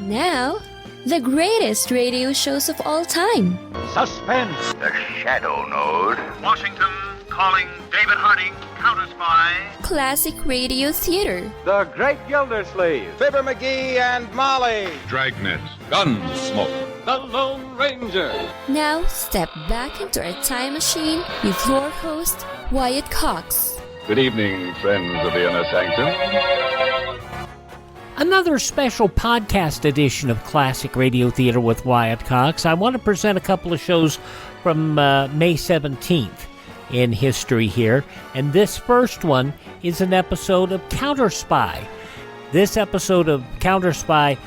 Now, the greatest radio shows of all time. Suspense. The Shadow Node. Washington calling David Harding, Counterspy. Classic radio theater. The Great Gildersleeve. Fibber McGee and Molly. Dragnet. Gunsmoke. The Lone Ranger. Now, step back into our time machine with your host, Wyatt Cox. Good evening, friends of the Inner Sanctum. Another special podcast edition of Classic Radio Theater with Wyatt Cox. I want to present a couple of shows from May 17th in history here. And this first one is an episode of Counterspy. This episode of Counterspy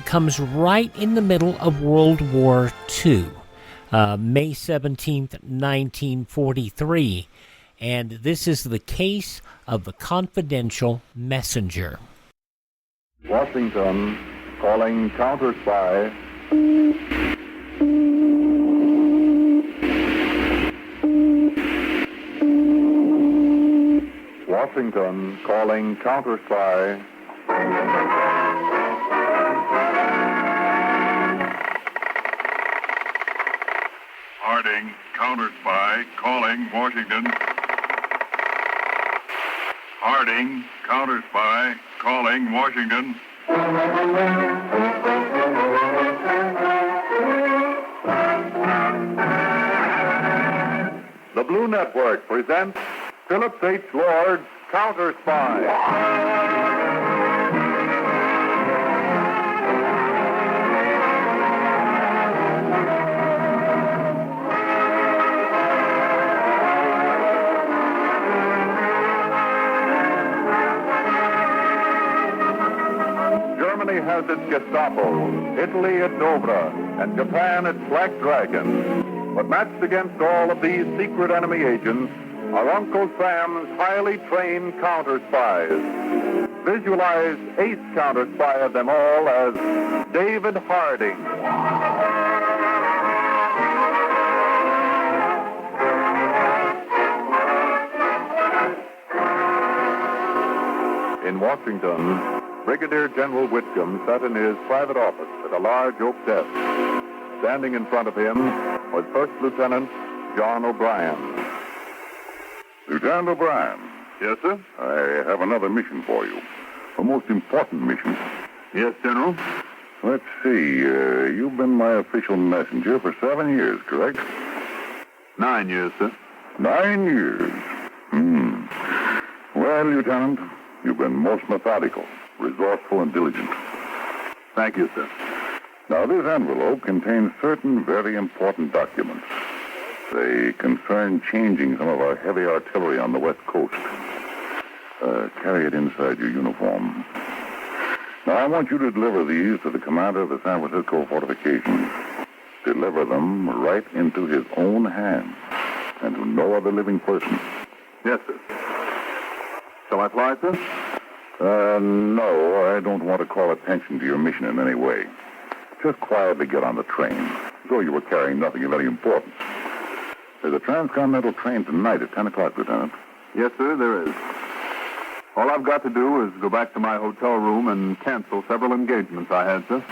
comes right in the middle of World War II, May 17th, 1943. And this is the case of the confidential messenger. Washington calling Counterspy. Washington calling Counterspy. Harding, Counterspy, calling Washington. Harding, Counterspy, calling Washington. The Blue Network presents Phillips H. Lord's Counterspy. Germany has its Gestapo, Italy its Dobra, and Japan its Black Dragon. But matched against all of these secret enemy agents are Uncle Sam's highly trained counterspies. Visualize ace counterspy of them all as David Harding. In Washington, Brigadier General Whitcomb sat in his private office at a large oak desk. Standing in front of him was First Lieutenant John O'Brien. Lieutenant O'Brien. Yes, sir? I have another mission for you. A most important mission. Yes, General. Let's see, you've been my official messenger for 7 years, correct? 9 years, sir. 9 years. Well, Lieutenant, you've been most methodical, resourceful, and diligent. Thank you, sir. Now, this envelope contains certain very important documents. They concern changing some of our heavy artillery on the West Coast. Carry it inside your uniform. Now, I want you to deliver these to the commander of the San Francisco fortifications. Deliver them right into his own hands and to no other living person. Yes, sir. Shall I fly, sir? No, I don't want to call attention to your mission in any way. Just quietly get on the train, as though you were carrying nothing of any importance. There's a transcontinental train tonight at 10 o'clock, Lieutenant. Yes, sir, there is. All I've got to do is go back to my hotel room and cancel several engagements I had, sir.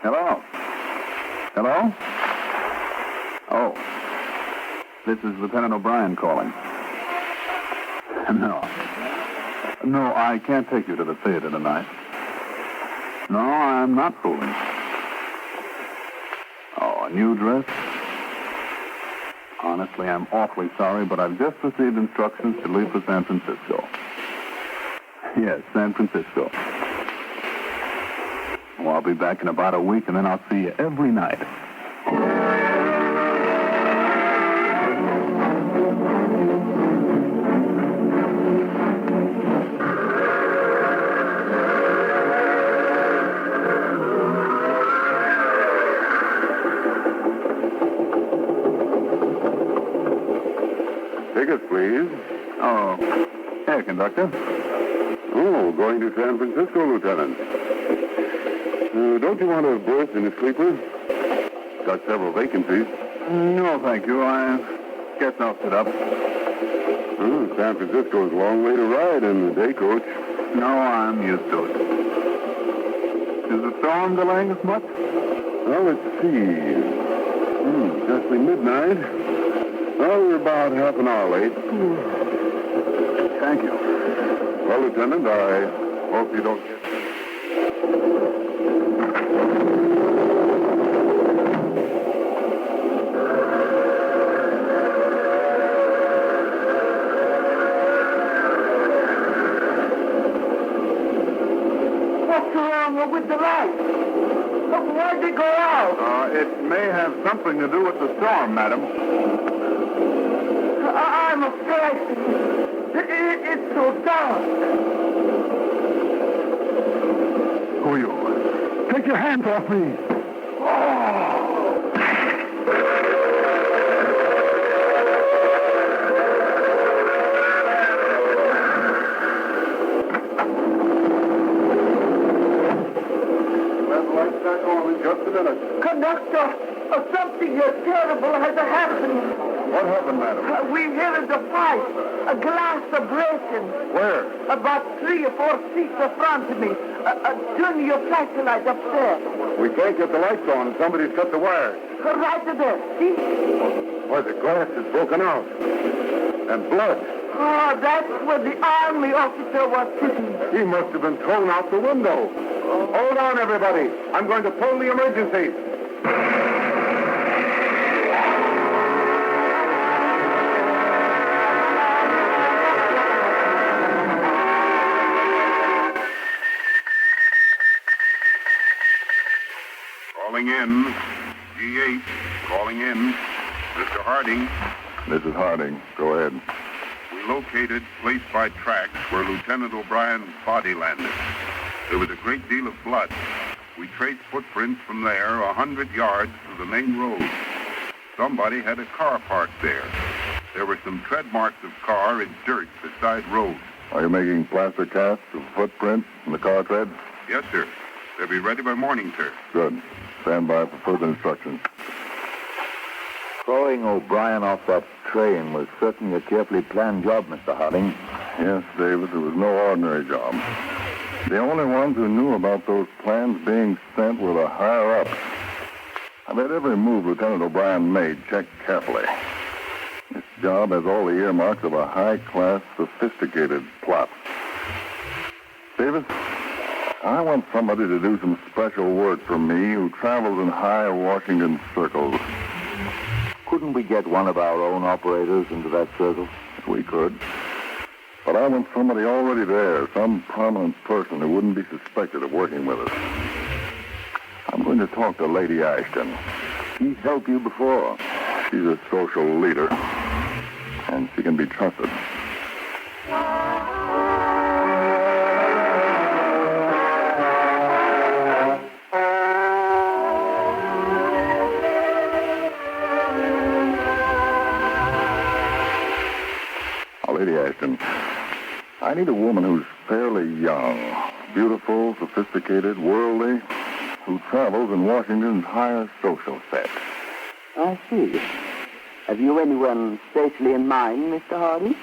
Hello? Hello? Oh. This is Lieutenant O'Brien calling. No, I can't take you to the theater tonight. No, I'm not fooling. Oh, a new dress? Honestly, I'm awfully sorry, but I've just received instructions to leave for San Francisco. Yes, San Francisco. Oh, I'll be back in about a week, and then I'll see you every night. Tickets, please. Oh, hey, conductor. Oh, going to San Francisco, Lieutenant. Don't you want a berth in a sleeper? Got several vacancies. No, thank you. I guess I'll sit up. San Francisco's a long way to ride in the day coach. No, I'm used to it. Is the storm delaying us much? Well, let's see. Just midnight. Well, we're about half an hour late. Thank you. Well, Lieutenant, I hope you don't get... With the light. Why'd they go out? It may have something to do with the storm, madam. I'm afraid. It's so dark. Who are you? Take your hands off me. Conductor, something terrible has happened. What happened, madam? We heard a fight. A glass breaking. Where? About 3 or 4 seats in front of me. Turn your flashlight upstairs. We can't get the lights on. Somebody's cut the wires. Right there. See? Why, the glass is broken out. And blood. Oh, that's where the army officer was sitting. He must have been thrown out the window. Hold on, everybody. I'm going to pull the emergency. Calling in. G8. Calling in. Mr. Harding. This is Harding. Go ahead. We located place by tracks where Lieutenant O'Brien's body landed. There was a great deal of blood. We traced footprints from there 100 yards to the main road. Somebody had a car parked there. There were some tread marks of car in dirt beside road. Are you making plaster casts of footprints in the car tread? Yes, sir. They'll be ready by morning, sir. Good. Stand by for further instructions. Throwing O'Brien off that train was certainly a carefully planned job, Mr. Harding. Yes, David, it was no ordinary job. The only ones who knew about those plans being sent were the higher-ups. I've had every move Lieutenant O'Brien made checked carefully. This job has all the earmarks of a high-class, sophisticated plot. David, I want somebody to do some special work for me who travels in high Washington circles. Couldn't we get one of our own operators into that circle? We could. But I want somebody already there, some prominent person who wouldn't be suspected of working with us. I'm going to talk to Lady Ashton. She's helped you before. She's a social leader, and she can be trusted. Lady Ashton, I need a woman who's fairly young, beautiful, sophisticated, worldly, who travels in Washington's higher social set. I see. Have you anyone specially in mind, Mr. Harding?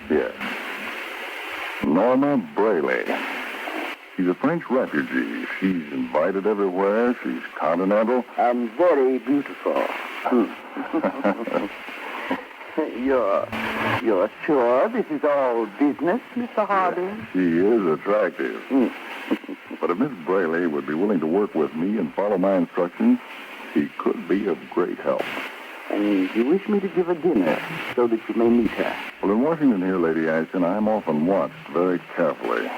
Yes. Norma Brayley. She's a French refugee. She's invited everywhere. She's continental. And very beautiful. You're sure this is all business, Mr. Harding? She is attractive. But if Miss Brayley would be willing to work with me and follow my instructions, she could be of great help. And you wish me to give a dinner so that you may meet her? Well, in Washington here, Lady Ashton, I'm often watched very carefully.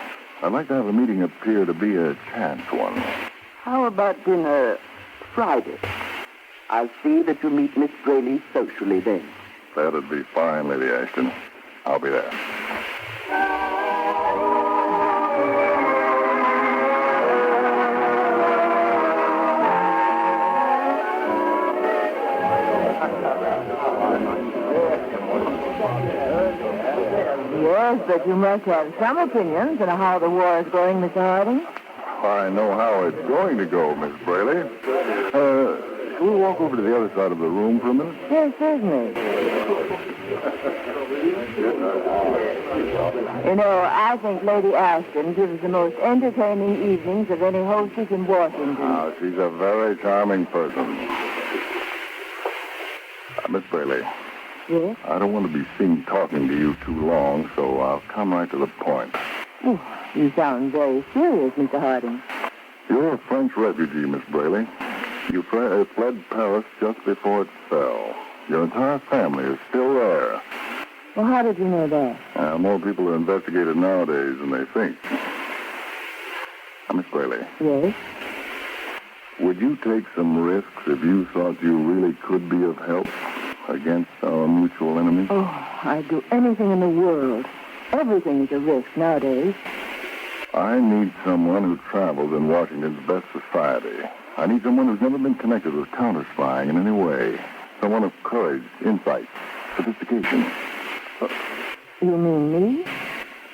I'd like to have the meeting appear to be a chance one. How about dinner Friday? I'll see that you meet Miss Brayley socially then. That'd be fine, Lady Ashton. I'll be there. Yes, but you must have some opinions on how the war is going, Mr. Harding. I know how it's going to go, Miss Brayley. Can we walk over to the other side of the room for a minute? Yes, certainly. You know, I think Lady Ashton gives the most entertaining evenings of any hostess in Washington. Oh, she's a very charming person. Miss Bailey. Yes? I don't want to be seen talking to you too long, so I'll come right to the point. Oh, you sound very serious, Mr. Harding. You're a French refugee, Miss Braley. You fled Paris just before it fell. Your entire family is still there. Well, how did you know that? More people are investigated nowadays than they think. Miss Braley. Yes? Would you take some risks if you thought you really could be of help against our mutual enemy? Oh, I'd do anything in the world. Everything is a risk nowadays. I need someone who travels in Washington's best society. I need someone who's never been connected with counterspying in any way. Someone of courage, insight, sophistication. You mean me?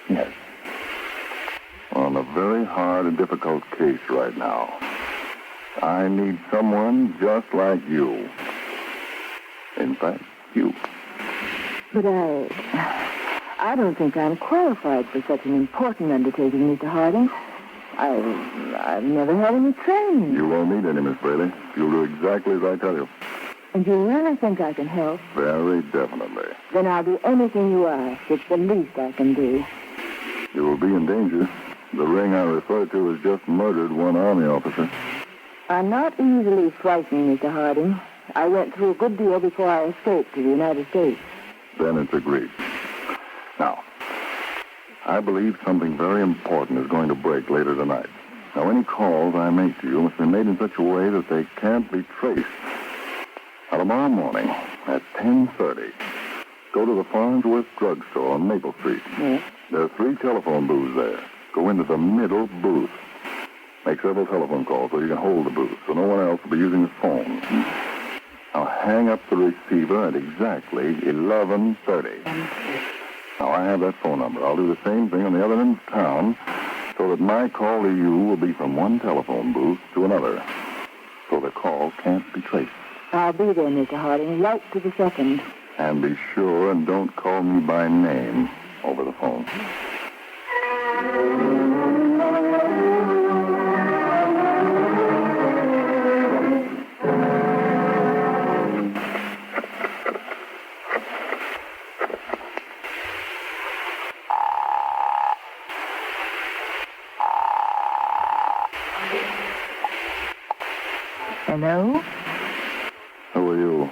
Yes. On a very hard and difficult case right now. I need someone just like you. In fact, you. But I don't think I'm qualified for such an important undertaking, Mr. Harding. I've never had any training. You won't need any, Miss Braley. You'll do exactly as I tell you. And you really think I can help? Very definitely. Then I'll do anything you ask. It's the least I can do. You will be in danger. The ring I refer to has just murdered one Army officer. I'm not easily frightened, Mr. Harding. I went through a good deal before I escaped to the United States. Then it's agreed. Now, I believe something very important is going to break later tonight. Now, any calls I make to you must be made in such a way that they can't be traced. Now, tomorrow morning at 10:30, go to the Farnsworth drugstore on Maple Street. Yes? There are 3 telephone booths there. Go into the middle booth. Make several telephone calls so you can hold the booth, so no one else will be using the phone. Now, hang up the receiver at exactly 11:30. Now, I have that phone number. I'll do the same thing on the other end of town so that my call to you will be from one telephone booth to another, so the call can't be traced. I'll be there, Mr. Harding, right to the second. And be sure and don't call me by name over the phone. Hello? Who are you?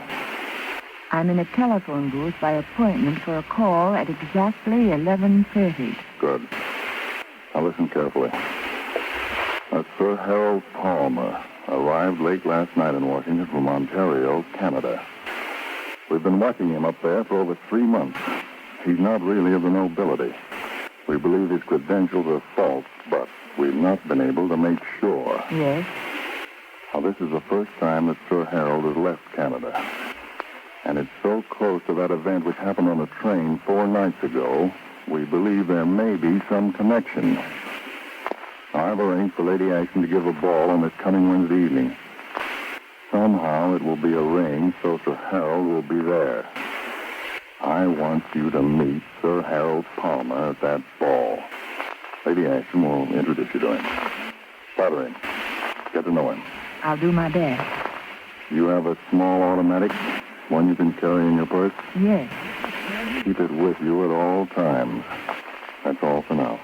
I'm in a telephone booth by appointment for a call at exactly 11:30. Good. Now listen carefully. Sir Harold Palmer arrived late last night in Washington from Ontario, Canada. We've been watching him up there for over 3 months. He's not really of the nobility. We believe his credentials are false, but we've not been able to make sure. Yes? Now, this is the first time that Sir Harold has left Canada. And it's so close to that event which happened on the train 4 nights ago, we believe there may be some connection. Now, I've arranged for Lady Ashton to give a ball on this coming Wednesday evening. Somehow it will be arranged so Sir Harold will be there. I want you to meet Sir Harold Palmer at that ball. Lady Ashton will introduce you to him. Flatter him. Get to know him. I'll do my best. You have a small automatic, one you can carry in your purse? Yes. Keep it with you at all times. That's all for now.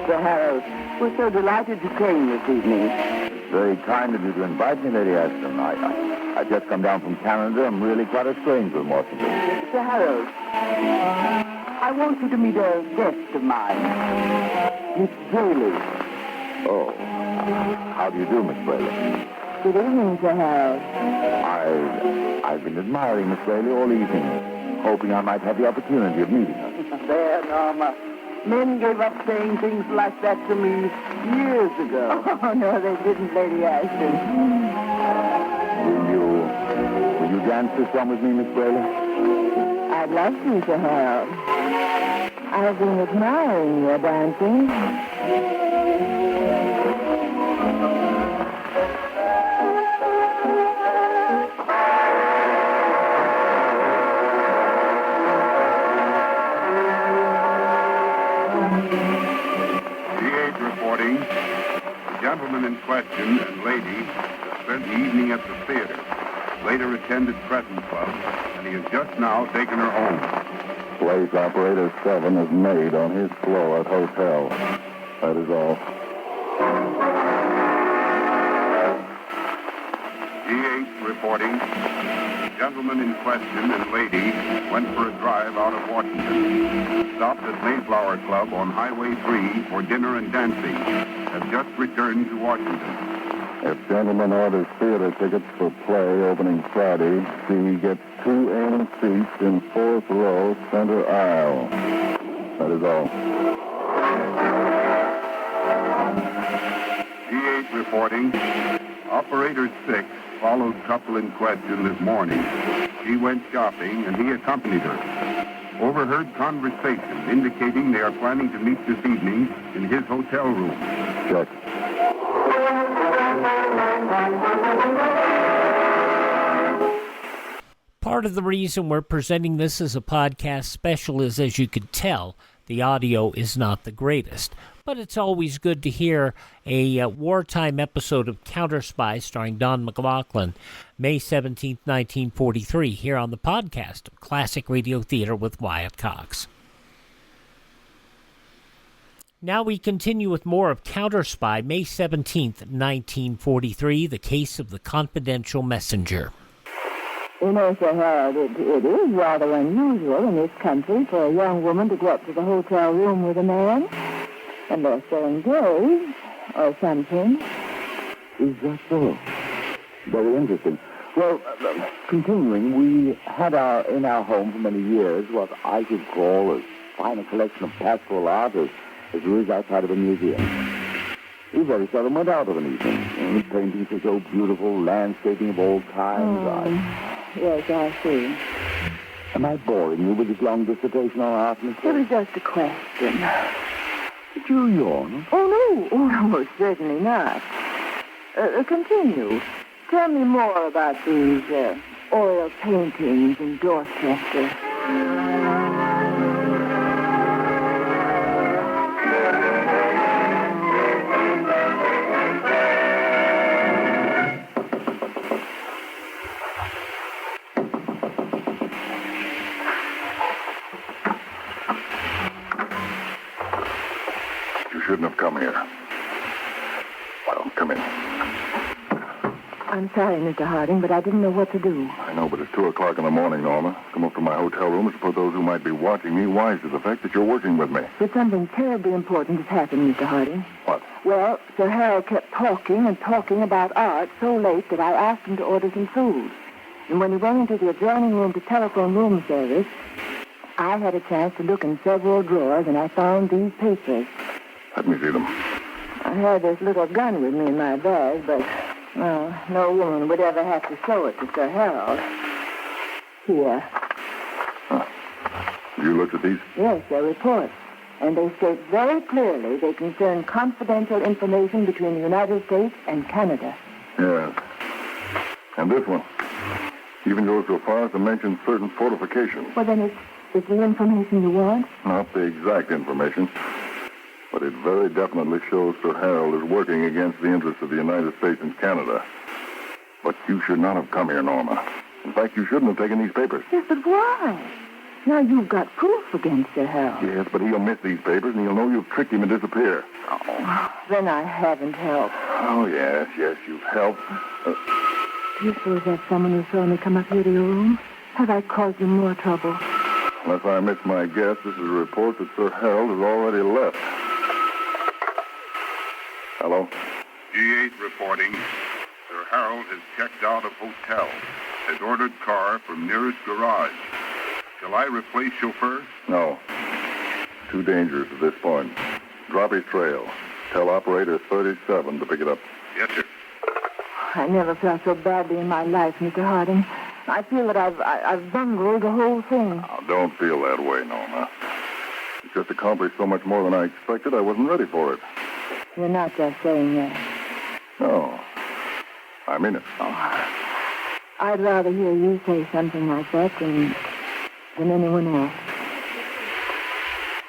Sir Harold, we're so delighted to train this evening. Very kind of you to invite me, Lady Ashton. I've just come down from Canada. I'm really quite a stranger in Washington. Sir Harold, I want you to meet a guest of mine, Miss Braley. Oh. How do you do, Miss Braley? Good evening, Sir Harold. I've been admiring Miss Braley all evening, hoping I might have the opportunity of meeting her. There, Norma. Men gave up saying things like that to me years ago. Oh, no, they didn't, Lady Ashton. Will you dance this song with me, Miss Brayley? I'd love to, Sir Harold. I've been admiring your dancing. Reporting. The gentleman in question and lady has spent the evening at the theater, later attended Crescent Club, and he has just now taken her home. Place operator 7 is made on his floor at hotel. That is all. G8 reporting. The gentleman in question and lady went for a drive out of Washington. Stopped at Mayflower Club on Highway 3 for dinner and dancing. Have just returned to Washington. If gentleman orders theater tickets for play opening Friday, C gets 2 A seats in 4th row, center aisle. That is all. G8 reporting. Operator 6 followed couple in question this morning. She went shopping and he accompanied her. Overheard conversation indicating they are planning to meet this evening in his hotel room. Check. Part of the reason we're presenting this as a podcast special is, as you could tell, the audio is not the greatest. But it's always good to hear a wartime episode of Counterspy starring Don MacLaughlin, May 17, 1943, here on the podcast of Classic Radio Theater with Wyatt Cox. Now we continue with more of Counterspy, May 17, 1943, the case of the confidential messenger. You know, Sir Harold, it is rather unusual in this country for a young woman to go up to the hotel room with a man, unless they're engaged or something. Is that so? Very interesting. Well, continuing, we had in our home for many years what I should call as fine a collection of pastoral art as there is outside of a museum. We very seldom went out of an evening. The paintings are so beautiful, landscaping of all kinds. Yes, I see. Am I boring you with this long dissertation on art, Miss? It was just a question. Did you yawn? Oh, no, certainly not. Continue. Tell me more about these oil paintings in Dorchester. Shouldn't have come here. Well, come in. I'm sorry, Mr. Harding, but I didn't know what to do. I know, but it's 2 o'clock in the morning, Norma. Come up to my hotel room and put those who might be watching me wise to the fact that you're working with me. But something terribly important has happened, Mr. Harding. What? Well, Sir Harold kept talking and talking about art so late that I asked him to order some food. And when he went into the adjoining room to telephone room service, I had a chance to look in several drawers, and I found these papers. Let me see them. I had this little gun with me in my bag, but, well, no woman would ever have to show it to Sir Harold. Here. Huh. You looked at these? Yes, they're reports. And they state very clearly they concern confidential information between the United States and Canada. Yes. And this one even goes so far as to mention certain fortifications. Well, then it's the information you want? Not the exact information. But it very definitely shows Sir Harold is working against the interests of the United States and Canada. But you should not have come here, Norma. In fact, you shouldn't have taken these papers. Yes, but why? Now you've got proof against Sir Harold. Yes, but he'll miss these papers, and he'll know you've tricked him and disappear. Oh, then I haven't helped. Oh, yes, you've helped. Do you suppose that's someone who saw me come up here to your room? Have I caused you more trouble? Unless I miss my guess, this is a report that Sir Harold has already left. Hello? G8 reporting. Sir Harold has checked out of hotel. Has ordered car from nearest garage. Shall I replace chauffeur? No. too dangerous at this point. Drop his trail. Tell operator 37 to pick it up. Yes, sir. I never felt so badly in my life, Mr. Harding. I feel that I've bungled the whole thing. Now, don't feel that way, Norma. You just accomplished so much more than I expected, I wasn't ready for it. You're not just saying that. No. I mean it. Oh, I'd rather hear you say something like that than anyone else.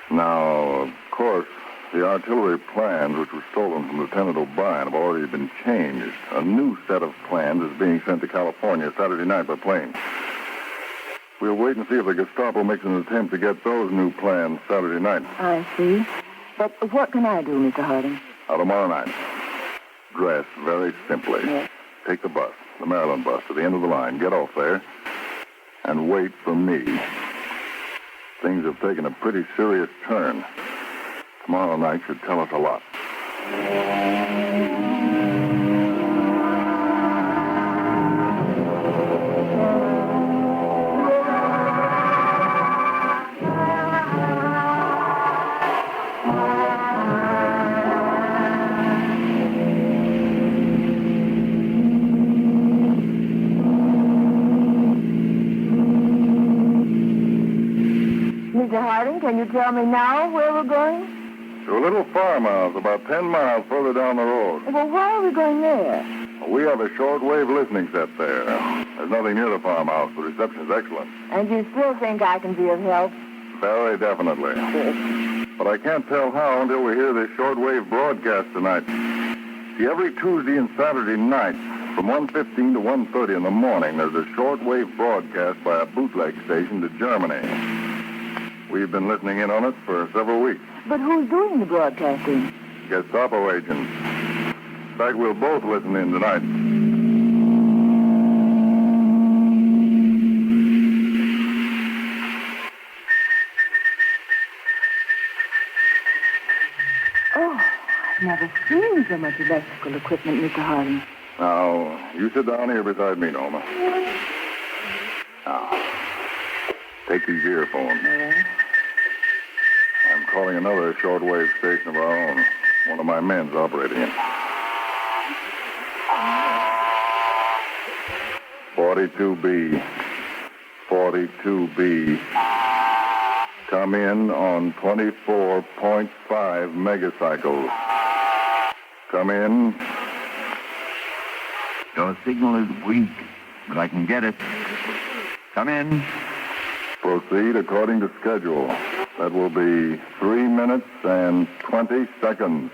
Now, of course, the artillery plans which were stolen from Lieutenant O'Brien have already been changed. A new set of plans is being sent to California Saturday night by plane. We'll wait and see if the Gestapo makes an attempt to get those new plans Saturday night. I see. But what can I do, Mr. Harding? Now, tomorrow night, dress very simply. Yes. Take the bus, the Maryland bus, to the end of the line. Get off there and wait for me. Things have taken a pretty serious turn. Tomorrow night should tell us a lot. Mr. Harding, can you tell me now where we're going? To a little farmhouse about 10 miles further down the road. Well, why are we going there? We have a shortwave listening set there. There's nothing near the farmhouse. The reception's excellent. And you still think I can be of help? Very definitely. But I can't tell how until we hear this shortwave broadcast tonight. See, every Tuesday and Saturday night, from 1:15 to 1:30 in the morning, there's a shortwave broadcast by a bootleg station to Germany. We've been listening in on it for several weeks. But who's doing the broadcasting? Gestapo agents. In fact, we'll both listen in tonight. Oh, I've never seen so much electrical equipment, Mr. Harding. Now, you sit down here beside me, Norma. Now, take these earphones. Yes. I'm calling another shortwave station of our own. One of my men's operating it. 42B. 42B. Come in on 24.5 megacycles. Come in. Your signal is weak, but I can get it. Come in. Proceed according to schedule. That will be 3 minutes and 20 seconds.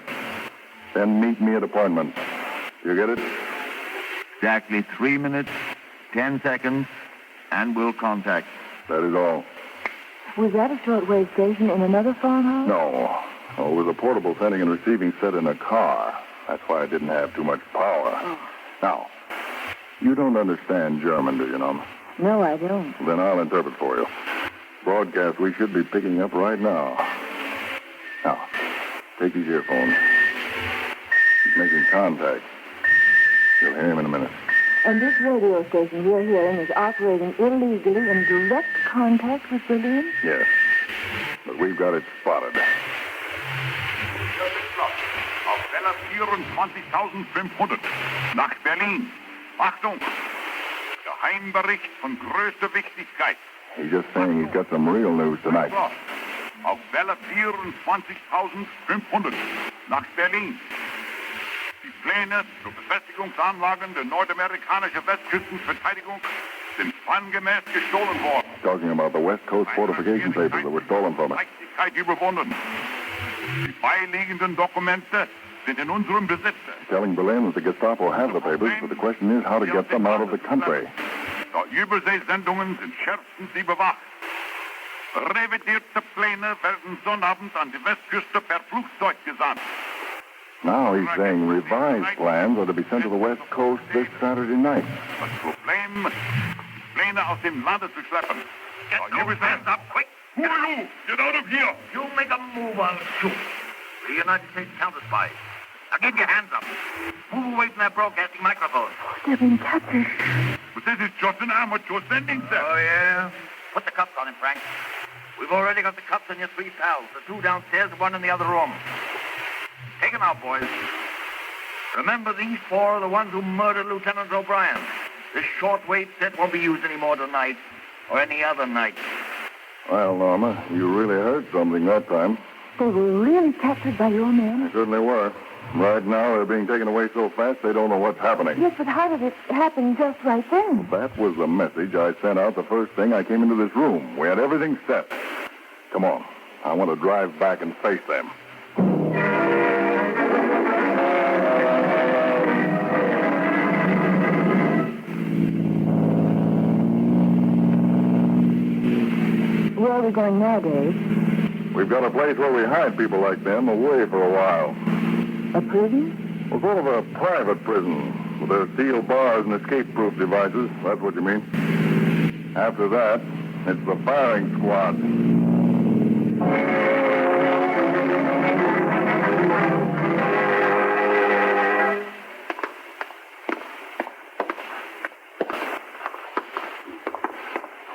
Then meet me at appointment. You get it? Exactly 3 minutes, 10 seconds, and we'll contact. That is all. Was that a shortwave station in another farmhouse? No. Oh, it was a portable sending and receiving set in a car. That's why it didn't have too much power. Oh. Now, you don't understand German, do you, Norma? No, I don't. Then I'll interpret for you. Broadcast we should be picking up right now. Now, take these earphones. He's making contact. You'll hear him in a minute. And this radio station we're hearing is operating illegally in direct contact with Berlin? Yes. But we've got it spotted. Auf Welle 24.500 nach Berlin. Achtung! Geheimbericht von größter Wichtigkeit. He's just saying he's got some real news tonight. Auf Welle 24.500 nach Berlin. Die Pläne zur Befestigungsanlagen der nordamerikanischen Westküstenverteidigung sind plangemäß gestohlen worden. Talking about the West Coast fortification papers that were stolen from us. Leichtigkeit überwunden. Die beiliegenden Dokumente sind in unserem Besitz. Telling Berlin that the Gestapo have the papers, but the question is how to get them out of the country. Die Überseesendungen sind schärfstens überwacht. Revidierte Pläne werden Sonnabend an die Westküste per Flugzeug gesandt. Now he's saying revised plans are to be sent to the West Coast this Saturday night. Das Problem, Pläne aus dem Lande zu schleppen. Get those hands up, quick! Who are you? Get out of here! You make a move, I'll shoot. The United States Counterspy. Now get your hands up. Move away from that broadcasting microphone. They're being captured. But this is just an amateur sending set. Oh, yeah? Put the cuffs on him, Frank. We've already got the cups on your 3 pals, the 2 downstairs and 1 in the other room. Take 'em out, boys. Remember, these 4 are the ones who murdered Lieutenant O'Brien. This shortwave set won't be used anymore tonight or any other night. Well, Norma, you really heard something that time. They were really captured by your men? They certainly were. Right now, they're being taken away so fast they don't know what's happening. Yes, but how did it happen just right then? That was the message I sent out the first thing I came into this room. We had everything set. Come on. I want to drive back and face them. Where are we going now, Dave? We've got a place where we hide people like them away for a while. A prison? Well, sort of a private prison with their steel bars and escape-proof devices. That's what you mean. After that, it's the firing squad.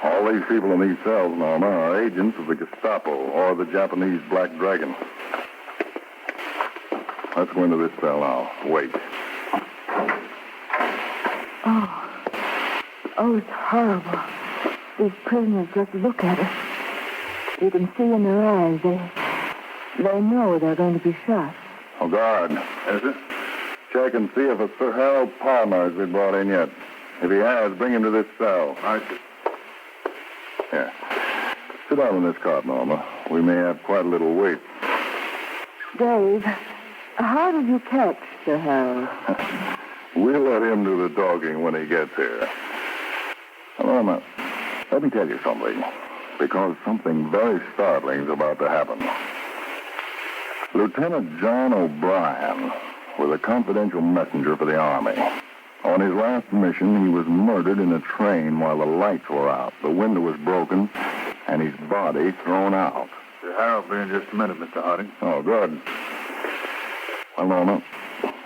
All these people in these cells, Norma, are agents of the Gestapo or the Japanese Black Dragon. Let's go into this cell now. Wait. Oh, it's horrible. These prisoners just look at us. You can see in their eyes. They know they're going to be shot. Oh, guard. Is it? Check and see if a Sir Harold Palmer has been brought in yet. If he has, bring him to this cell. Here. Sit down in this cot, Norma. We may have quite a little wait. Dave, how did you catch Sir Harold? We'll let him do the talking when he gets here. Norma, let me tell you something, because something very startling is about to happen. Lieutenant John O'Brien was a confidential messenger for the Army. On his last mission, he was murdered in a train while the lights were out. The window was broken, and his body thrown out. Sir Harold will be in just a minute, Mr. Harding. Oh, good. Well, Norma,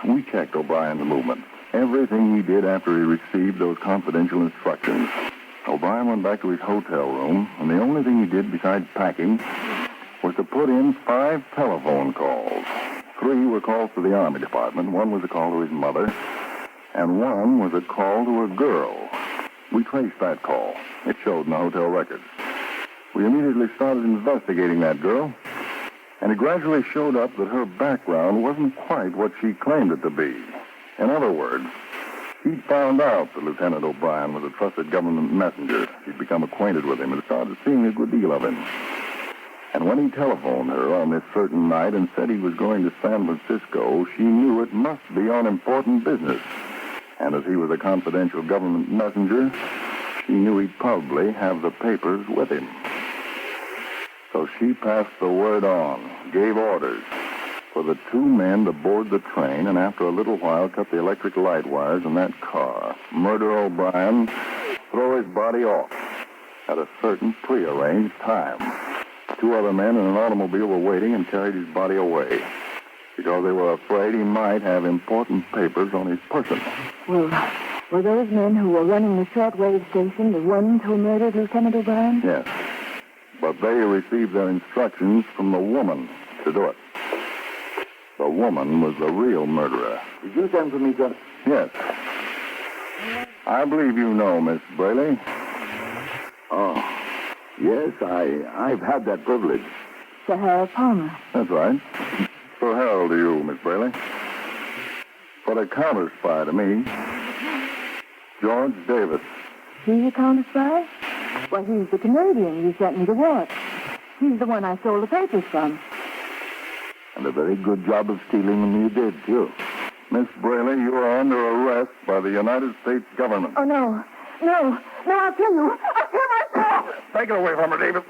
we checked O'Brien's movement. Everything he did after he received those confidential instructions. O'Brien went back to his hotel room, and the only thing he did besides packing was to put in 5 telephone calls. 3 were calls to the Army Department, 1 was a call to his mother, and 1 was a call to a girl. We traced that call. It showed in the hotel records. We immediately started investigating that girl, and it gradually showed up that her background wasn't quite what she claimed it to be. In other words, she'd found out that Lieutenant O'Brien was a trusted government messenger. She'd become acquainted with him and started seeing a good deal of him. And when he telephoned her on this certain night and said he was going to San Francisco, she knew it must be on important business. And as he was a confidential government messenger, she knew he'd probably have the papers with him. So she passed the word on, gave orders for the 2 men to board the train, and after a little while cut the electric light wires in that car, murder O'Brien, throw his body off at a certain prearranged time. 2 other men in an automobile were waiting and carried his body away because they were afraid he might have important papers on his person. Well, were those men who were running the shortwave station the ones who murdered Lieutenant O'Brien? Yes. But they received their instructions from the woman to do it. The woman was the real murderer. Did you send for me, sir? Yes. I believe you know Miss Braley. Oh, yes, I've had that privilege. Sir Harold Palmer. That's right. So how old are you, Miss Braley? But a counterspy to me. George Davis. He's a counterspy? Well, he's the Canadian you sent me to watch. He's the one I stole the papers from. And a very good job of stealing them you did, too. Miss Braley, you are under arrest by the United States government. Oh, no. No, I'll kill you. I'll kill myself. Take it away from her, Davis.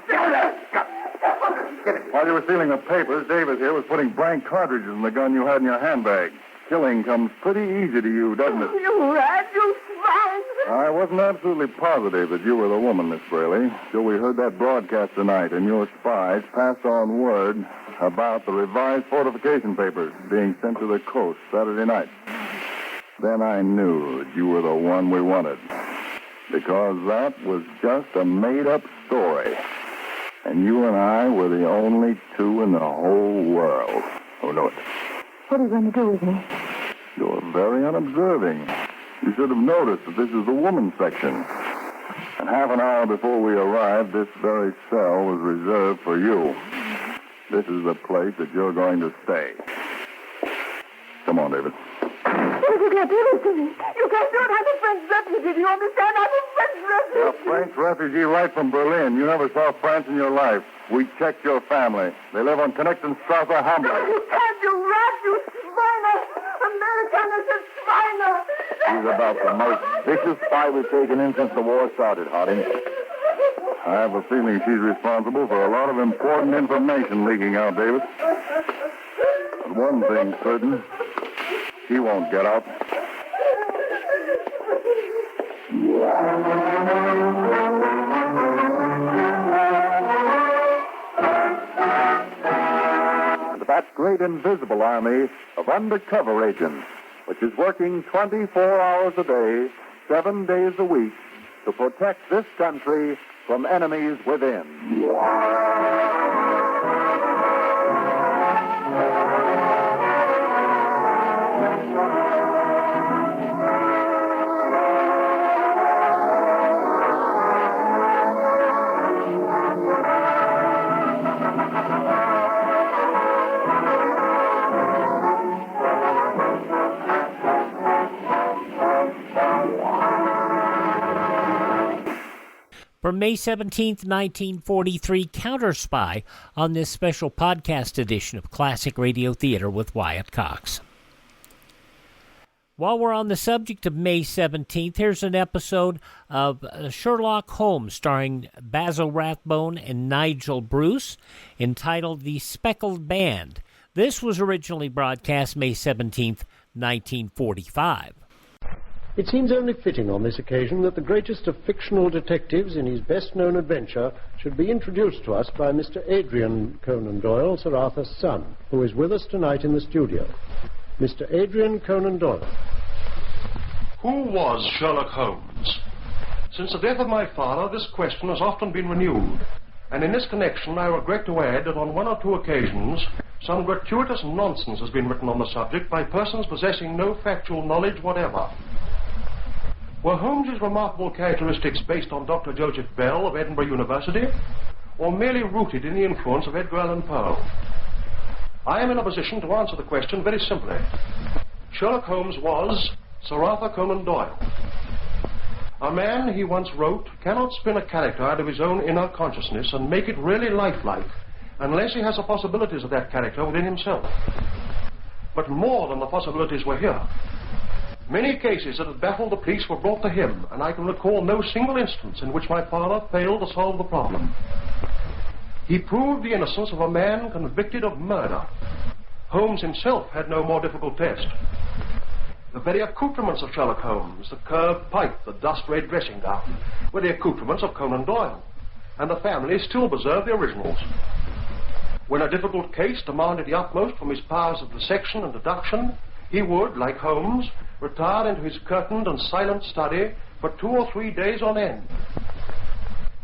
While you were stealing the papers, Davis here was putting blank cartridges in the gun you had in your handbag. Killing comes pretty easy to you, doesn't it? You rat, you swine. I wasn't absolutely positive that you were the woman, Miss Braley, till we heard that broadcast tonight, and your spies passed on word about the revised fortification papers being sent to the coast Saturday night. Then I knew that you were the one we wanted, because that was just a made-up story. And you and I were the only two in the whole world who knew it. What are you going to do with me? You're very unobserving. You should have noticed that this is the women's section. And half an hour before we arrived, this very cell was reserved for you. This is the place that you're going to stay. Come on, David. You can't do this to me. You can't do it. I'm a French refugee. Do you understand? I'm a French refugee. You're a French refugee right from Berlin. You never saw France in your life. We checked your family. They live on Konnektenstrasse, Hamburg. No, you can't. You rat. You swiner. Amerikaner is a swiner. She's about the most vicious spy we've taken in since the war started, Harding. I have a feeling she's responsible for a lot of important information leaking out, David. But one thing's certain. She won't get out. That great invisible army of undercover agents, which is working 24 hours a day, 7 days a week, to protect this country from enemies within. From May 17th, 1943, Counterspy on this special podcast edition of Classic Radio Theater with Wyatt Cox. While we're on the subject of May 17th, here's an episode of Sherlock Holmes starring Basil Rathbone and Nigel Bruce entitled The Speckled Band. This was originally broadcast May 17th, 1945. It seems only fitting on this occasion that the greatest of fictional detectives in his best-known adventure should be introduced to us by Mr. Adrian Conan Doyle, Sir Arthur's son, who is with us tonight in the studio. Mr. Adrian Conan Doyle. Who was Sherlock Holmes? Since the death of my father, this question has often been renewed, and in this connection I regret to add that on one or two occasions some gratuitous nonsense has been written on the subject by persons possessing no factual knowledge whatever. Were Holmes's remarkable characteristics based on Dr. Joseph Bell of Edinburgh University, or merely rooted in the influence of Edgar Allan Poe? I am in a position to answer the question very simply. Sherlock Holmes was Sir Arthur Conan Doyle. A man, he once wrote, cannot spin a character out of his own inner consciousness and make it really lifelike unless he has the possibilities of that character within himself. But more than the possibilities were here. Many cases that had baffled the police were brought to him, and I can recall no single instance in which my father failed to solve the problem. He proved the innocence of a man convicted of murder. Holmes himself had no more difficult test. The very accoutrements of Sherlock Holmes, the curved pipe, the dust-red dressing gown, were the accoutrements of Conan Doyle, and the family still preserved the originals. When a difficult case demanded the utmost from his powers of dissection and deduction, he would, like Holmes, retire into his curtained and silent study for 2 or 3 days on end.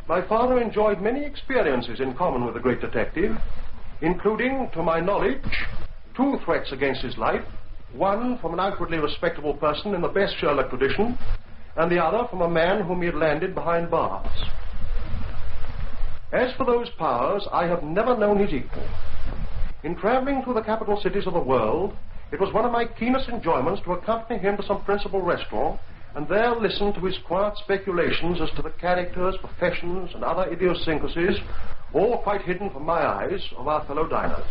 My father enjoyed many experiences in common with the great detective, including, to my knowledge, 2 threats against his life, one from an outwardly respectable person in the best Sherlock tradition, and the other from a man whom he had landed behind bars. As for those powers, I have never known his equal. In traveling through the capital cities of the world, it was one of my keenest enjoyments to accompany him to some principal restaurant and there listen to his quiet speculations as to the characters, professions, and other idiosyncrasies, all quite hidden from my eyes, of our fellow diners.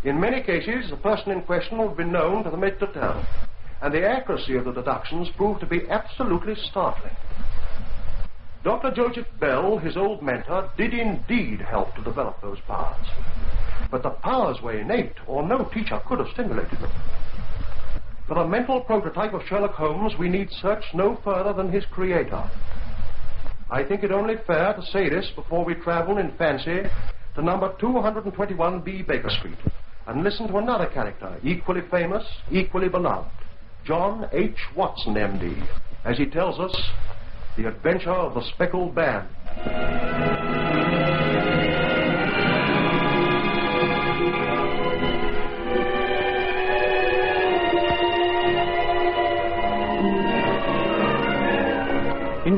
In many cases, the person in question would be known to the maître d'hôtel, and the accuracy of the deductions proved to be absolutely startling. Dr. Joseph Bell, his old mentor, did indeed help to develop those powers. But the powers were innate, or no teacher could have stimulated them. For the mental prototype of Sherlock Holmes, we need search no further than his creator. I think it only fair to say this before we travel in fancy to number 221B Baker Street and listen to another character, equally famous, equally beloved, John H. Watson, M.D., as he tells us the adventure of the Speckled Band.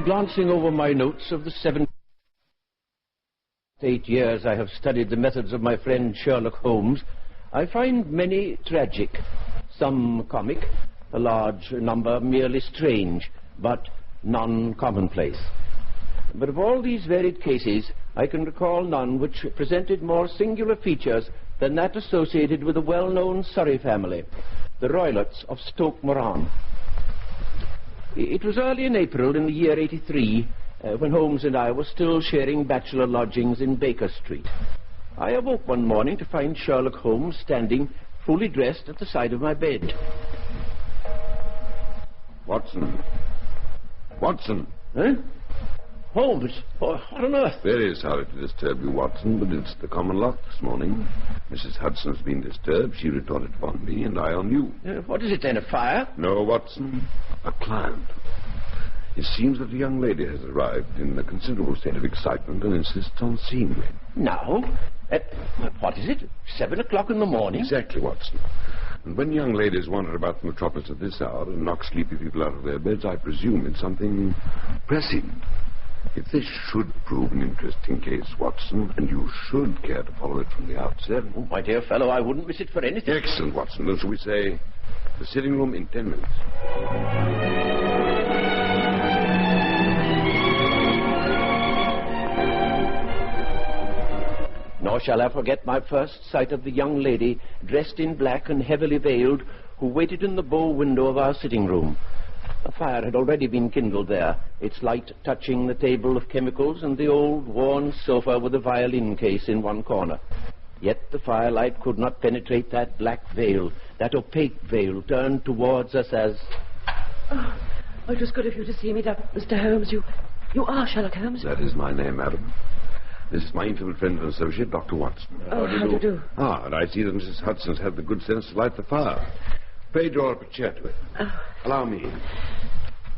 On glancing over my notes of the 8 years I have studied the methods of my friend Sherlock Holmes, I find many tragic, some comic, a large number merely strange, but none commonplace. But of all these varied cases, I can recall none which presented more singular features than that associated with the well-known Surrey family, the Roylotts of Stoke Moran. It was early in April in the year 83, when Holmes and I were still sharing bachelor lodgings in Baker Street. I awoke one morning to find Sherlock Holmes standing, fully dressed, at the side of my bed. Watson. Watson. Eh? Holmes? What on earth? Very sorry to disturb you, Watson, but it's the common lot this morning. Mrs. Hudson's been disturbed. She retorted upon me, and I on you. What is it then, a fire? No, Watson. A client. It seems that a young lady has arrived in a considerable state of excitement and insists on seeing me. Now? What is it? 7 o'clock in the morning? Exactly, Watson. And when young ladies wander about the metropolis at this hour and knock sleepy people out of their beds, I presume it's something pressing. If this should prove an interesting case, Watson, and you should care to follow it from the outset... Oh, my dear fellow, I wouldn't miss it for anything. Excellent, Watson. Then shall we say the sitting room in 10 minutes? Nor shall I forget my first sight of the young lady, dressed in black and heavily veiled, who waited in the bow window of our sitting room. A fire had already been kindled there, its light touching the table of chemicals and the old worn sofa with a violin case in one corner. Yet the firelight could not penetrate that black veil, that opaque veil turned towards us as... Oh, it was good of you to see me, Mr. Holmes. You are Sherlock Holmes? That is my name, madam. This is my intimate friend and associate, Dr. Watson. Oh, how do you do? Ah, and I see that Mrs. Hudson's had the good sense to light the fire. Pray draw up a chair to it. Oh. Allow me.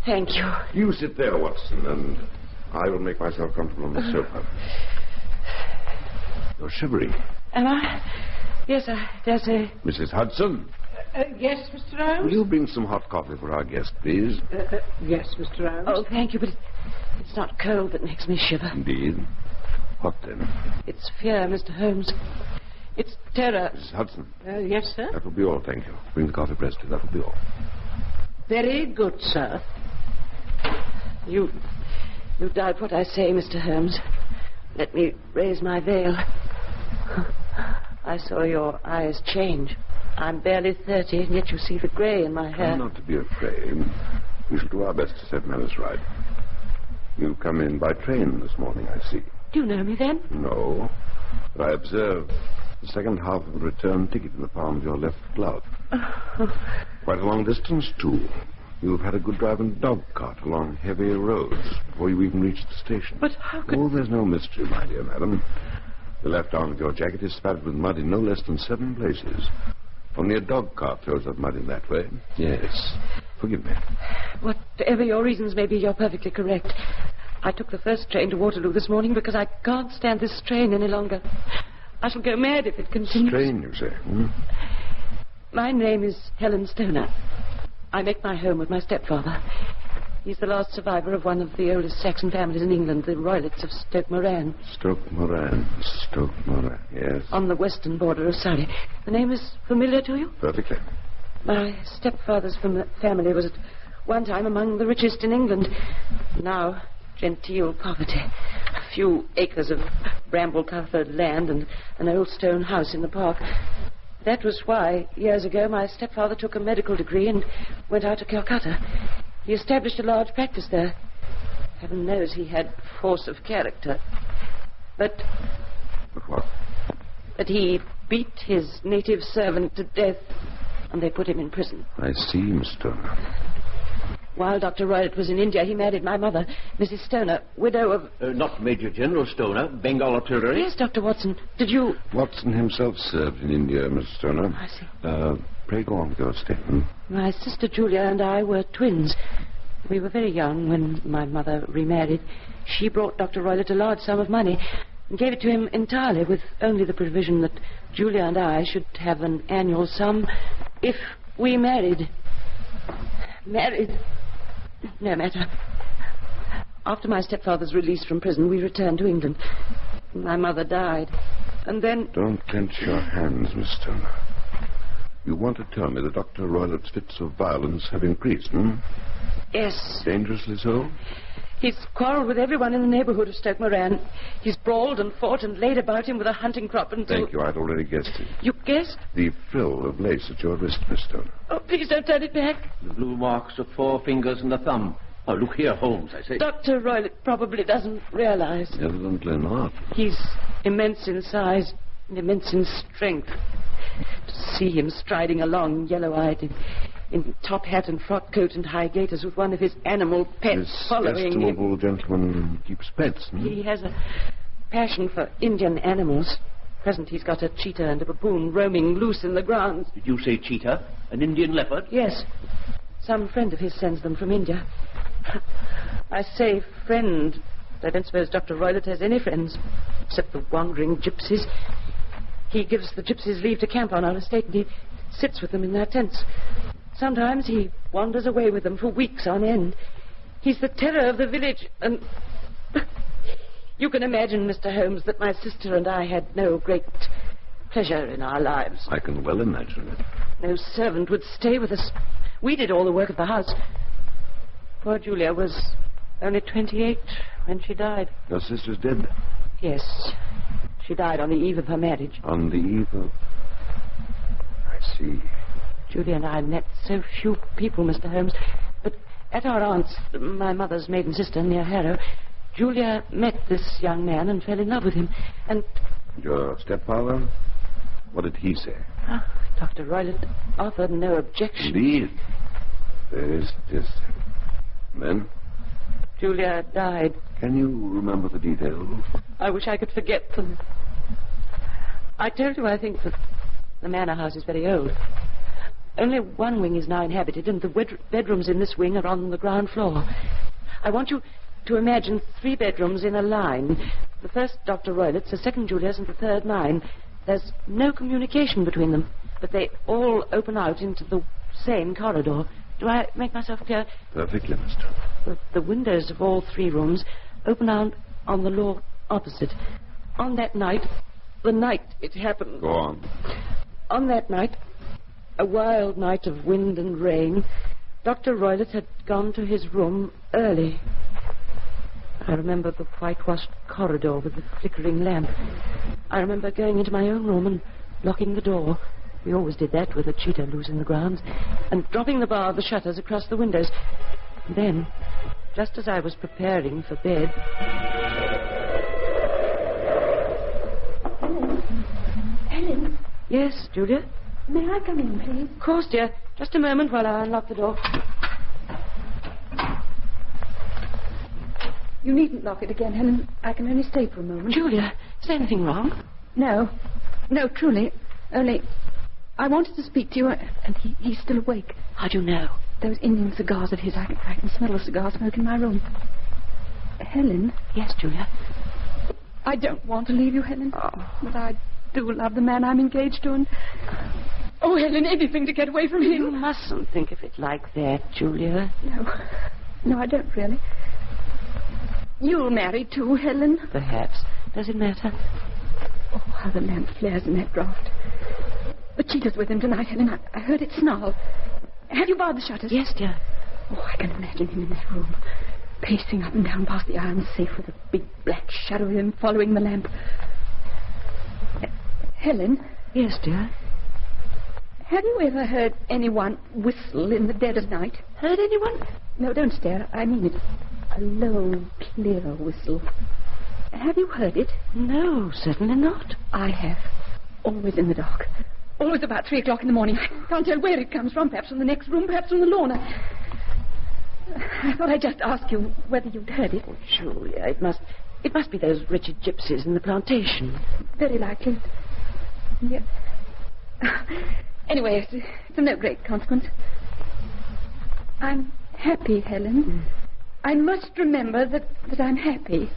Thank you. You sit there, Watson, and I will make myself comfortable on the sofa. You're shivering. Am I? Yes, I dare say. Mrs. Hudson? Yes, Mr. Holmes? Will you bring some hot coffee for our guest, please? Yes, Mr. Holmes. Oh, thank you, but it's not cold that makes me shiver. Indeed. What then? It's fear, Mr. Holmes. It's terror. Mrs. Hudson? Yes, sir? That will be all, thank you. Bring the coffee presently, that will be all. Very good, sir. You doubt what I say, Mr. Holmes. Let me raise my veil. I saw your eyes change. I'm barely 30, and yet you see the grey in my hair. I'm not to be afraid. We shall do our best to set matters right. You've come in by train this morning, I see. Do you know me, then? No, but I observe the second half of the return ticket in the palm of your left glove. Quite a long distance, too. You've had a good drive in a dog cart along heavier roads before you even reached the station. But how could... Oh, there's no mystery, my dear madam. The left arm of your jacket is spattered with mud in no less than 7 places. Only a dog cart throws up mud in that way. Yes. Forgive me. Whatever your reasons may be, you're perfectly correct. I took the first train to Waterloo this morning because I can't stand this strain any longer. I shall go mad if it continues. Strain, you say? Hmm? My name is Helen Stoner. I make my home with my stepfather. He's the last survivor of one of the oldest Saxon families in England, the Roylotts of Stoke Moran. Stoke Moran, yes. On the western border of Surrey. The name is familiar to you? Perfectly. My stepfather's family was at one time among the richest in England. Now, genteel poverty. A few acres of bramble-covered land and an old stone house in the park. That was why, years ago, my stepfather took a medical degree and went out to Calcutta. He established a large practice there. Heaven knows he had force of character. But what? But he beat his native servant to death, and they put him in prison. I see, Miss Stoner. While Dr. Roylott was in India, he married my mother, Mrs. Stoner, widow of... not Major General Stoner, Bengal Artillery? Yes, Dr. Watson. Did you... Watson himself served in India, Miss Stoner. I see. Pray go on with your statement. My sister Julia and I were twins. We were very young when my mother remarried. She brought Dr. Roylott a large sum of money and gave it to him entirely, with only the provision that Julia and I should have an annual sum if we married. Married? No matter. After my stepfather's release from prison, we returned to England. My mother died. And then... Don't clench your hands, Miss Stoner. You want to tell me that Dr. Roylett's fits of violence have increased, hmm? Yes. Dangerously so? He's quarrelled with everyone in the neighbourhood of Stoke Moran. He's brawled and fought and laid about him with a hunting crop until... Thank you, I'd already guessed it. You guessed? The frill of lace at your wrist, Miss Stoner. Oh, please don't turn it back. The blue marks of 4 fingers and a thumb. Oh, look here, Holmes, I say. Dr. Roylett probably doesn't realise. Evidently not. He's immense in size and immense in strength. To see him striding along, yellow-eyed, in top hat and frock coat and high gaiters with one of his animal pets This following him. estimable gentleman keeps pets, hmm? He has a passion for Indian animals. Present, he's got a cheetah and a baboon roaming loose in the grounds. Did you say cheetah? An Indian leopard? Yes. Some friend of his sends them from India. I say friend. I don't suppose Dr. Roylett has any friends, except the wandering gypsies. He gives the gypsies leave to camp on our estate, and he sits with them in their tents. Sometimes he wanders away with them for weeks on end. He's the terror of the village, and... You can imagine, Mr. Holmes, that my sister and I had no great pleasure in our lives. I can well imagine it. No servant would stay with us. We did all the work of the house. Poor Julia was only 28 when she died. Your sister's dead? Yes. She died on the eve of her marriage. On the eve of... I see. Julia and I met so few people, Mr. Holmes. But at our aunt's, my mother's maiden sister, near Harrow, Julia met this young man and fell in love with him. And... Your stepfather? What did he say? Oh, Dr. Roylett offered no objection. Indeed. Very suggestive. Then? Julia died. Can you remember the details? I wish I could forget them. I told you I think that the manor house is very old. Only one wing is now inhabited, and the bedrooms in this wing are on the ground floor. I want you to imagine 3 bedrooms in a line. The first Dr. Roylett's, the second Julia's, and the third mine. There's no communication between them, but they all open out into the same corridor. Do I make myself clear? Perfectly, Mr. The windows of all 3 rooms open out on the lawn opposite. On that night, the night it happened... Go on. On that night, a wild night of wind and rain, Dr. Roylett had gone to his room early. I remember the whitewashed corridor with the flickering lamp. I remember going into my own room and locking the door. We always did that with a cheetah loose in the grounds. And dropping the bar of the shutters across the windows. And then, just as I was preparing for bed... Helen? Yes, Julia? May I come in, please? Of course, dear. Just a moment while I unlock the door. You needn't lock it again, Helen. I can only stay for a moment. Julia, is there anything wrong? No. No, truly. Only... I wanted to speak to you, and he's still awake. How do you know? Those Indian cigars of his, I can smell the cigar smoke in my room. Helen? Yes, Julia? I don't want to leave you, Helen. Oh. But I do love the man I'm engaged to, and... Oh, Helen, anything to get away from him. You mustn't think of it like that, Julia. No, I don't really. You'll marry too, Helen? Perhaps. Does it matter? Oh, how the lamp flares in that draught. The cheetah's with him tonight, Helen. I heard it snarl. Have you barred the shutters? Yes, dear. Oh, I can imagine him in that room, pacing up and down past the iron safe with a big black shadow of him following the lamp. Helen? Yes, dear? Have you ever heard anyone whistle in the dead of night? Heard anyone? No, don't stare. I mean it. A low, clear whistle. Have you heard it? No, certainly not. I have. Always in the dark. Always about 3 o'clock in the morning. I can't tell where it comes from. Perhaps from the next room, perhaps from the lawn. I thought I'd just ask you whether you'd heard it. Oh, Julia, it must be those wretched gypsies in the plantation. Very likely. Yes. Anyway, it's of no great consequence. I'm happy, Helen. I must remember that I'm happy.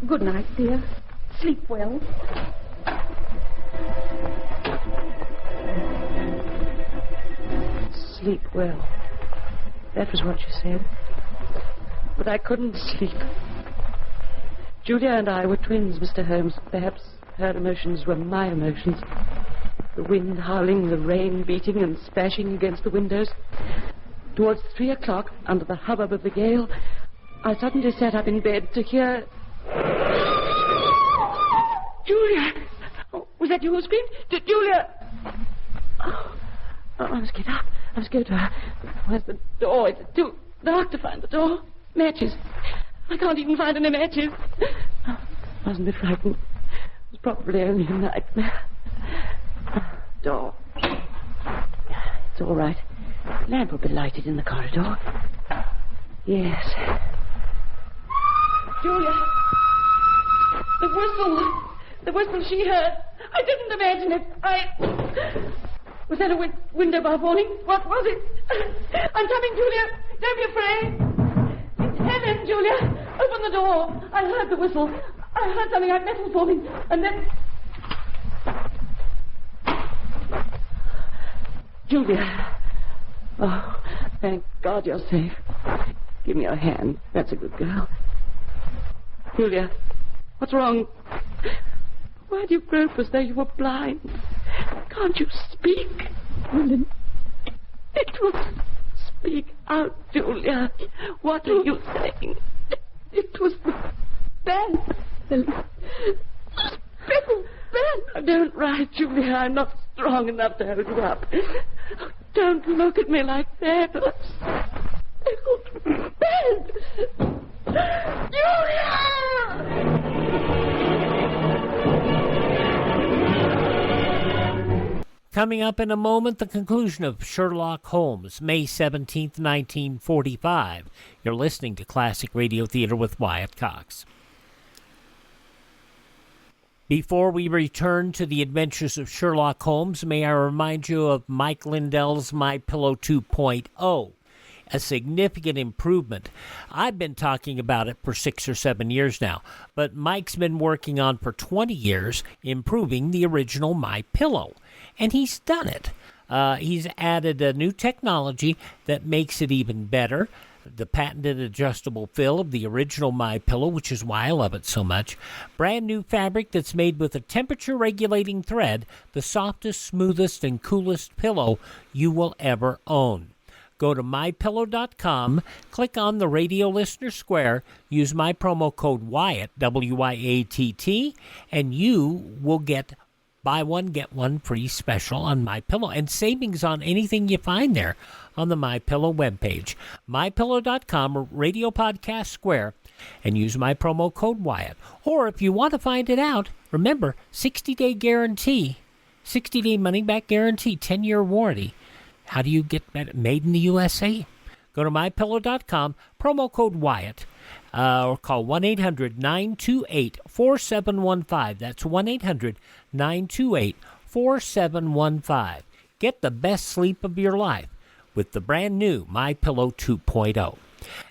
Good night, dear. Sleep well. Sleep well. That was what you said. but I couldn't sleep. Julia and I were twins, Mr. Holmes. Perhaps her emotions were my emotions. The wind howling, the rain beating and splashing against the windows. Towards 3 o'clock, under the hubbub of the gale, I suddenly sat up in bed to hear... Julia! Oh, was that you who screamed? Julia! Oh, I must get up. I must go to her. Where's the door? It's too dark to find the door. Matches. I can't even find any matches. Oh, I wasn't a bit frightened. It was probably only a nightmare. Door. It's all right. The lamp will be lighted in the corridor. Yes. Julia! The whistle! The whistle she heard. I didn't imagine it. Was that a window bar warning? What was it? I'm coming, Julia. Don't be afraid. It's Helen, Julia. Open the door. I heard the whistle. I heard something like metal falling. And then... Julia. Oh, thank God you're safe. Give me your hand. That's a good girl. Julia, what's wrong? Why do you grope as though you were blind? Can't you speak? Helen, it was... Speak out, Julia. What are you saying? It was the band. The Speckled Band. Oh, don't write, Julia. I'm not strong enough to hold you up. Oh, don't look at me like that. Speckled Band. Julia! Coming up in a moment, the conclusion of Sherlock Holmes, May 17th, 1945. You're listening to Classic Radio Theater with Wyatt Cox. Before we return to the Adventures of Sherlock Holmes, may I remind you of Mike Lindell's My Pillow 2.0. A significant improvement. I've been talking about it for 6 or 7 years now, but Mike's been working on for 20 years improving the original My Pillow, and he's done it. He's added a new technology that makes it even better. The patented adjustable fill of the original My Pillow, which is why I love it so much. Brand new fabric that's made with a temperature-regulating thread, the softest, smoothest, and coolest pillow you will ever own. Go to mypillow.com, click on the radio listener square, use my promo code Wyatt, W-Y-A-T-T, and you will get buy one, get one free special on MyPillow, and savings on anything you find there on the MyPillow webpage. MyPillow.com, radio podcast square, and use my promo code Wyatt. Or if you want to find it out, remember, 60-day guarantee, 60-day money-back guarantee, 10-year warranty. How do you get that made in the USA? Go to mypillow.com, promo code Wyatt, or call 1-800-928-4715. That's 1-800-928-4715. Get the best sleep of your life with the brand new My Pillow 2.0.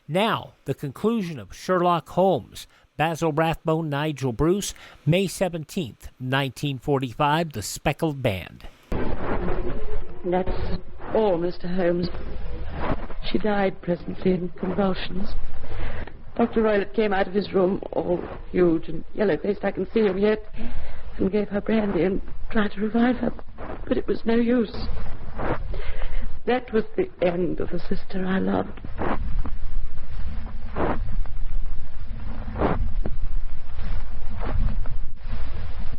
Now, the conclusion of Sherlock Holmes, Basil Rathbone, Nigel Bruce, May 17th, 1945, The Speckled Band. That's all, Mr. Holmes. She died presently in convulsions. Dr. Roylott came out of his room, all huge and yellow-faced, I can see him yet, and gave her brandy and tried to revive her, but it was no use. That was the end of the sister I loved.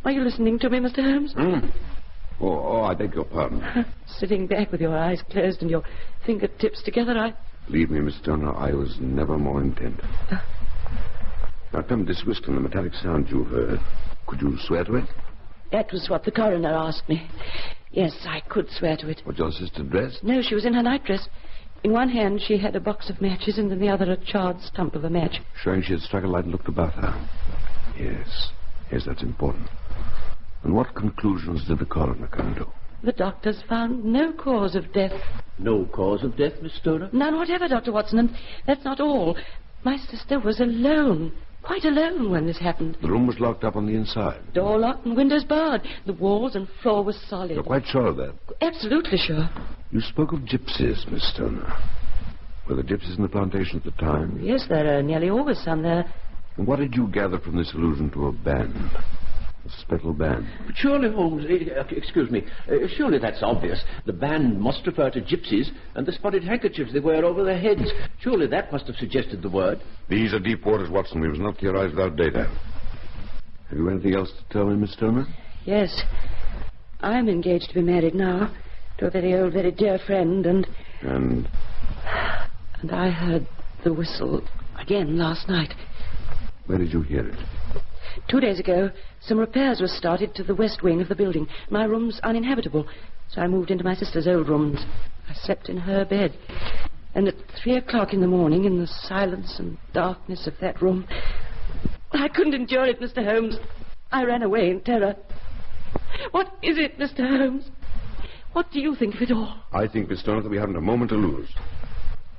Are you listening to me, Mr. Holmes? Oh, I beg your pardon. Sitting back with your eyes closed and your fingertips together, Believe me, Miss Turner, I was never more intent. Now tell me, this whistle and the metallic sound you heard, could you swear to it? That was what the coroner asked me. Yes, I could swear to it. Was your sister dressed? No, she was in her nightdress. In one hand she had a box of matches and in the other a charred stump of a match. Showing she had struck a light and looked about her. Yes, that's important. And what conclusions did the coroner come to? The doctors found no cause of death. No cause of death, Miss Stoner? None whatever, Dr. Watson, and that's not all. My sister was alone, quite alone when this happened. The room was locked up on the inside. Door locked and windows barred. The walls and floor was solid. You're quite sure of that? Absolutely sure. You spoke of gypsies, Miss Stoner. Were the gypsies in the plantation at the time? Yes, there are nearly always some there. And what did you gather from this allusion to a band? A Speckled Band? But surely, Holmes, excuse me, surely that's obvious. The band must refer to gypsies and the spotted handkerchiefs they wear over their heads. Surely that must have suggested the word. These are deep waters, Watson. We must not theorize without data. Have you anything else to tell me, Miss Stoner? Yes. I'm engaged to be married now to a very old, very dear friend, and I heard the whistle again last night. Where did you hear it? 2 days ago, some repairs were started to the west wing of the building. My room's uninhabitable, so I moved into my sister's old rooms. I slept in her bed. And at 3 o'clock in the morning, in the silence and darkness of that room, I couldn't endure it, Mr. Holmes. I ran away in terror. What is it, Mr. Holmes? What do you think of it all? I think, Miss Stoner, that we haven't a moment to lose.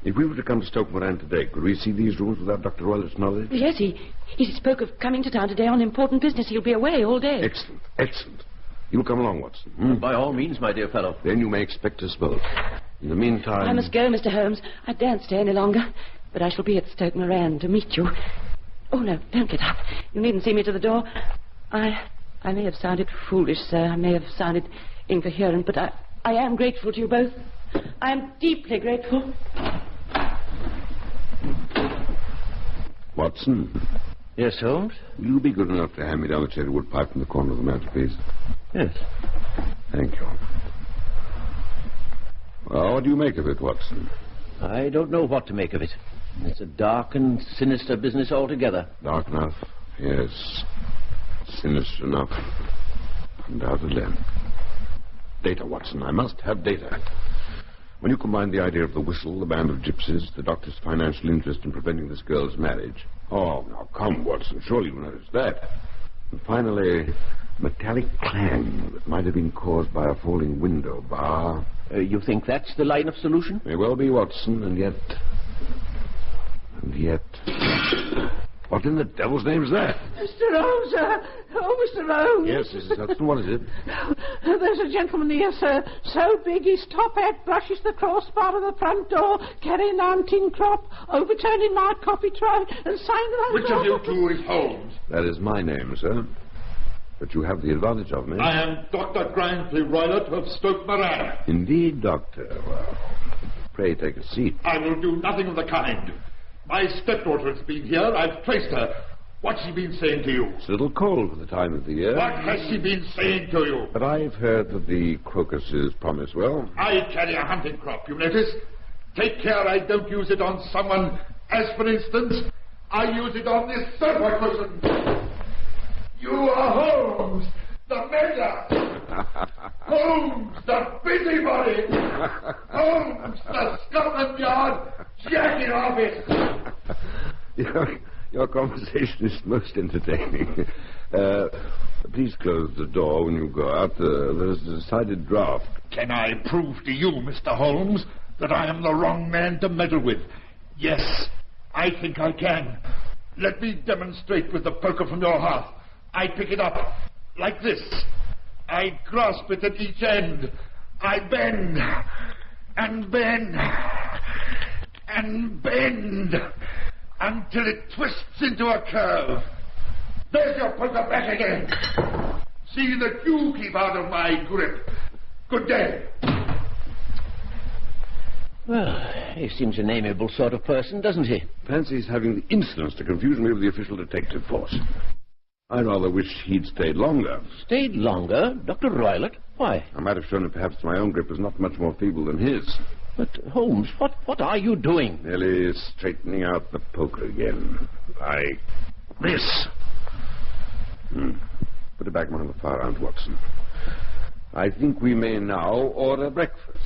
If we were to come to Stoke Moran today, could we see these rooms without Dr. Roylett's knowledge? Yes, he spoke of coming to town today on important business. He'll be away all day. Excellent, excellent. You'll come along, Watson. By all means, my dear fellow. Then you may expect us both. In the meantime... I must go, Mr. Holmes. I daren't stay any longer, but I shall be at Stoke Moran to meet you. Oh, no, don't get up. You needn't see me to the door. I may have sounded foolish, sir. I may have sounded incoherent, but I am grateful to you both. I am deeply grateful. Watson. Yes, Holmes? Will you be good enough to hand me down the cherry wood pipe from the corner of the mantelpiece? Yes. Thank you. Well, what do you make of it, Watson? I don't know what to make of it. It's a dark and sinister business altogether. Dark enough, yes. Sinister enough, undoubtedly. Data, Watson. I must have data. When you combine the idea of the whistle, the band of gypsies, the doctor's financial interest in preventing this girl's marriage... Oh, now come, Watson. Surely you noticed that. And finally, metallic clang that might have been caused by a falling window bar. You think that's the line of solution? May well be, Watson, and yet... What in the devil's name is that? Mr. Holmes, oh, Mr. Holmes. Yes, Mrs. Hudson, what is it? There's a gentleman here, sir, so big his top hat brushes the crossbar of the front door, carrying an tin crop, overturning my coffee tray, and saying that Which of you two is Holmes? That is my name, sir. But you have the advantage of me. I am Dr. Grantley Roylott of Stoke Moran. Indeed, Doctor. Well, pray take a seat. I will do nothing of the kind. My stepdaughter has been here. I've traced her. What's she been saying to you? It's a little cold for the time of the year. What has she been saying to you? But I've heard that the crocuses promise well. I carry a hunting crop, you notice. Take care I don't use it on someone, as for instance, I use it on this sofa cushion. You are Holmes, the meddler. Holmes, the busybody. Holmes, the Scotland Yard jacking office. Your conversation is most entertaining. Please close the door when you go out. There's a decided draft. Can I prove to you, Mr. Holmes, that I am the wrong man to meddle with? Yes, I think I can. Let me demonstrate with the poker from your hearth. I pick it up like this. I grasp it at each end. I bend and bend and bend until it twists into a curve. There's your poker back again. See that you keep out of my grip. Good day. Well, he seems an amiable sort of person, doesn't he? Fancies having the insolence to confuse me with the official detective force. I rather wish he'd stayed longer. Stayed longer? Dr. Roylott? Why? I might have shown him perhaps my own grip was not much more feeble than his. But, Holmes, what are you doing? Merely straightening out the poker again. Like this. Put it back behind the fire, Aunt Watson. I think we may now order breakfast.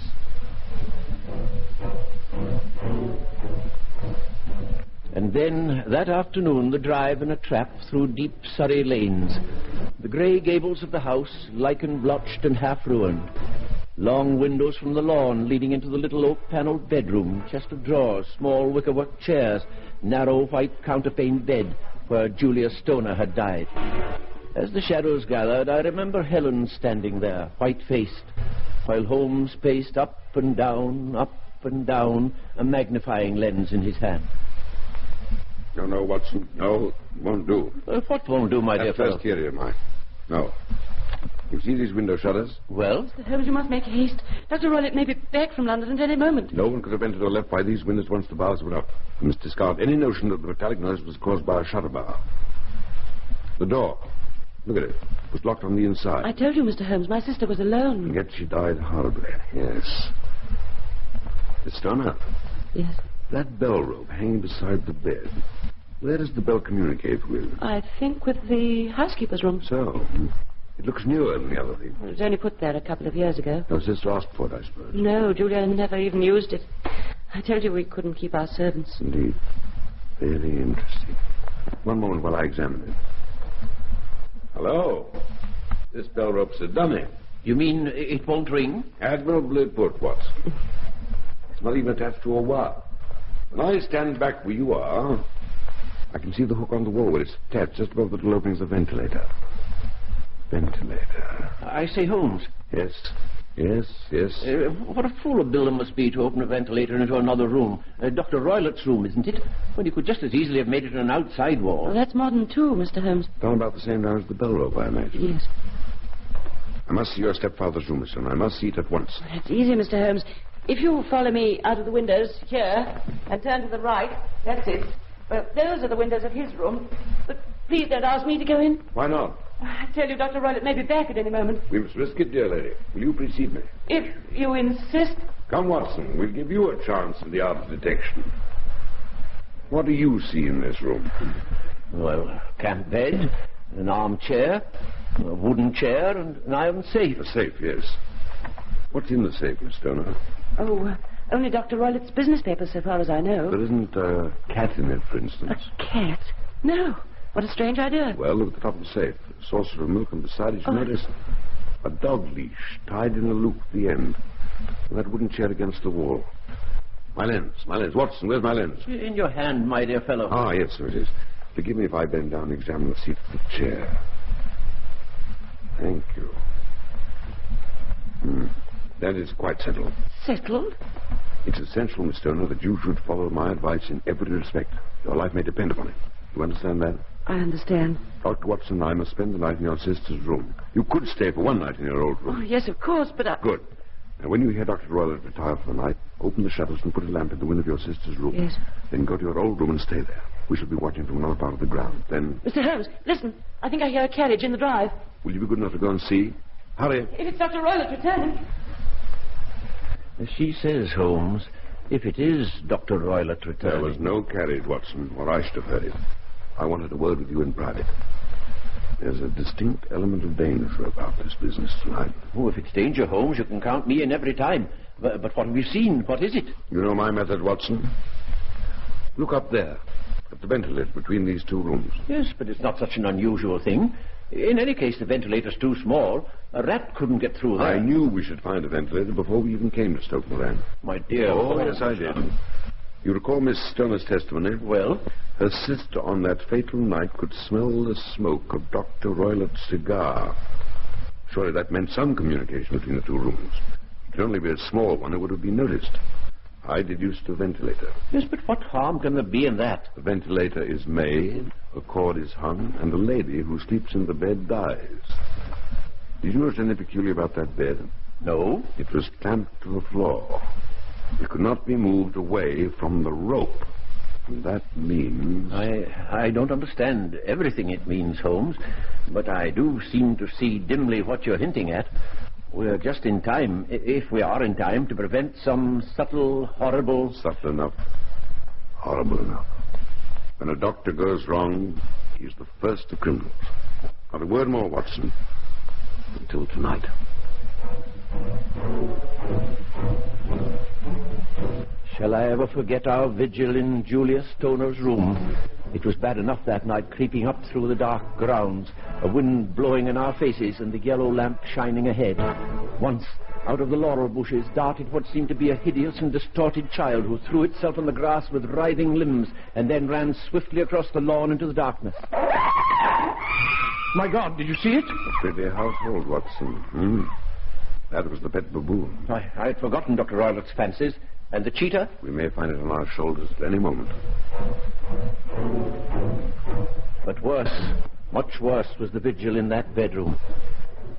And then, that afternoon, the drive in a trap through deep Surrey lanes. The grey gables of the house, lichen-blotched and half-ruined. Long windows from the lawn leading into the little oak-panelled bedroom, chest of drawers, small wicker-work chairs, narrow white counterpane bed where Julia Stoner had died. As the shadows gathered, I remember Helen standing there, white-faced, while Holmes paced up and and down, a magnifying lens in his hand. No, Watson. No, won't do. What won't do, my dear fellow? First exterior, Mike. No. You see these window shutters? Well? Mr. Holmes, you must make haste. Dr. Roylott may be back from London at any moment. No one could have entered or left by these windows once the bars were up. We must discard any notion that the metallic noise was caused by a shutter bar. The door. Look at it. It was locked on the inside. I told you, Mr. Holmes, my sister was alone. And yet she died horribly. Yes. Miss Stoner. Yes? That bell rope hanging beside the bed. Where does the bell communicate with? I think with the housekeeper's room. So, it looks newer than the other thing. It was only put there a couple of years ago. Your sister asked for it, I suppose. No, Julia never even used it. I told you we couldn't keep our servants. Indeed. Very interesting. One moment while I examine it. Hello. This bell rope's a dummy. You mean it won't ring? Admirably put, Watson. It's not even attached to a wire. When I stand back where you are, I can see the hook on the wall where it's attached just above the little openings of the ventilator. Ventilator. I say, Holmes. Yes. What a fool a builder must be to open a ventilator into another room. Dr. Roylott's room, isn't it? Well, you could just as easily have made it an outside wall. Well, that's modern, too, Mr. Holmes. Done about the same time as the bell rope, I imagine. Yes. I must see your stepfather's room, Miss Stoner. I must see it at once. That's easy, Mr. Holmes. If you follow me out of the windows here and turn to the right, that's it. Well, those are the windows of his room. But please don't ask me to go in. Why not? I tell you, Dr. Roylott may be back at any moment. We must risk it, dear lady. Will you precede me? If you insist. Come, Watson. We'll give you a chance in the art of detection. What do you see in this room? Well, a camp bed, an armchair, a wooden chair, and an iron safe. A safe, yes. What's in the safe, Miss Stoner? Oh, only Dr. Roylott's business papers, so far as I know. There isn't a cat in it, for instance. A cat? No. What a strange idea. Well, look at the top of the safe. A saucer of milk, and beside it, you notice a dog leash tied in a loop at the end. And that wooden chair against the wall. My lens. Watson, where's my lens? In your hand, my dear fellow. Ah, yes, so it is. Forgive me if I bend down and examine the seat of the chair. Thank you. That is quite settled. Settled? It's essential, Miss Stoner, that you should follow my advice in every respect. Your life may depend upon it. You understand that? I understand. Dr. Watson and I must spend the night in your sister's room. You could stay for one night in your old room. Oh, yes, of course, but I... Good. Now, when you hear Dr. Roylott retire for the night, open the shutters and put a lamp in the window of your sister's room. Yes. Then go to your old room and stay there. We shall be watching from another part of the ground. Then... Mr. Holmes, listen. I think I hear a carriage in the drive. Will you be good enough to go and see? Hurry. If it's Dr. Roylott returning. She says, Holmes, if it is Dr. Roylott returning... There was no carriage, Watson, or I should have heard it. I wanted a word with you in private. There's a distinct element of danger about this business tonight. Oh, if it's danger, Holmes, you can count me in every time. But what have you seen? What is it? You know my method, Watson. Look up there, at the ventilator between these two rooms. Yes, but it's not such an unusual thing. In any case, the ventilator's too small. A rat couldn't get through there. I knew we should find a ventilator before we even came to Stoke Moran. My dear... Oh, yes, I did. You recall Miss Stoner's testimony? Well? Her sister on that fatal night could smell the smoke of Dr. Roylott's cigar. Surely that meant some communication between the two rooms. It could only be a small one. It would have been noticed. I deduced a ventilator. Yes, but what harm can there be in that? The ventilator is made, a cord is hung, and the lady who sleeps in the bed dies. Did you notice anything peculiar about that bed? No. It was clamped to the floor. It could not be moved away from the rope. And that means... I don't understand everything it means, Holmes, but I do seem to see dimly what you're hinting at. We're just in time, if we are in time, to prevent some subtle, horrible... Subtle enough. Horrible enough. When a doctor goes wrong, he's the first of criminals. Not a word more, Watson. Until tonight. Shall I ever forget our vigil in Julia Stoner's room? It was bad enough that night, creeping up through the dark grounds, a wind blowing in our faces and the yellow lamp shining ahead. Once, out of the laurel bushes, darted what seemed to be a hideous and distorted child who threw itself on the grass with writhing limbs and then ran swiftly across the lawn into the darkness. My God, did you see it? A pretty household, Watson. That was the pet baboon. I had forgotten Dr. Roylott's fancies. And the cheetah? We may find it on our shoulders at any moment. But worse, much worse, was the vigil in that bedroom.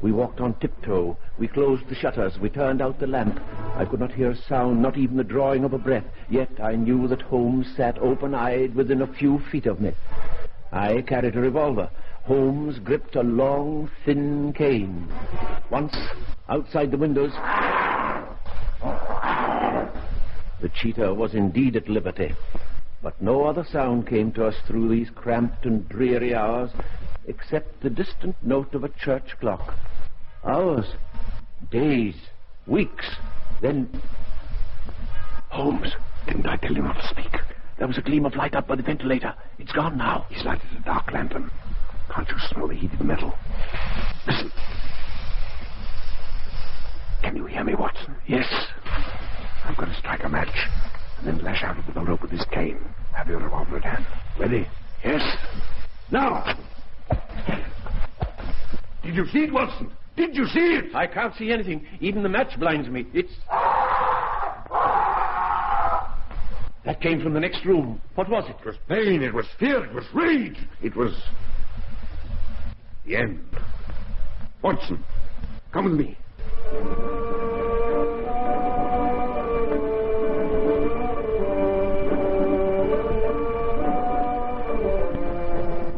We walked on tiptoe. We closed the shutters. We turned out the lamp. I could not hear a sound, not even the drawing of a breath. Yet I knew that Holmes sat open-eyed within a few feet of me. I carried a revolver. Holmes gripped a long, thin cane. Once, outside the windows, the cheetah was indeed at liberty. But no other sound came to us through these cramped and dreary hours except the distant note of a church clock. Hours, days, weeks, then... Holmes, didn't I tell you not to speak? There was a gleam of light up by the ventilator. It's gone now. He's lighted a dark lantern. Can't you smell the heated metal? Listen. Can you hear me, Watson? Yes. I'm going to strike a match and then lash out of the rope with this cane. Have your revolver at hand. Ready? Yes. Now! Did you see it, Watson? Did you see it? I can't see anything. Even the match blinds me. It's... That came from the next room. What was it? It was pain, it was fear, it was rage. It was... the end. Watson, come with me.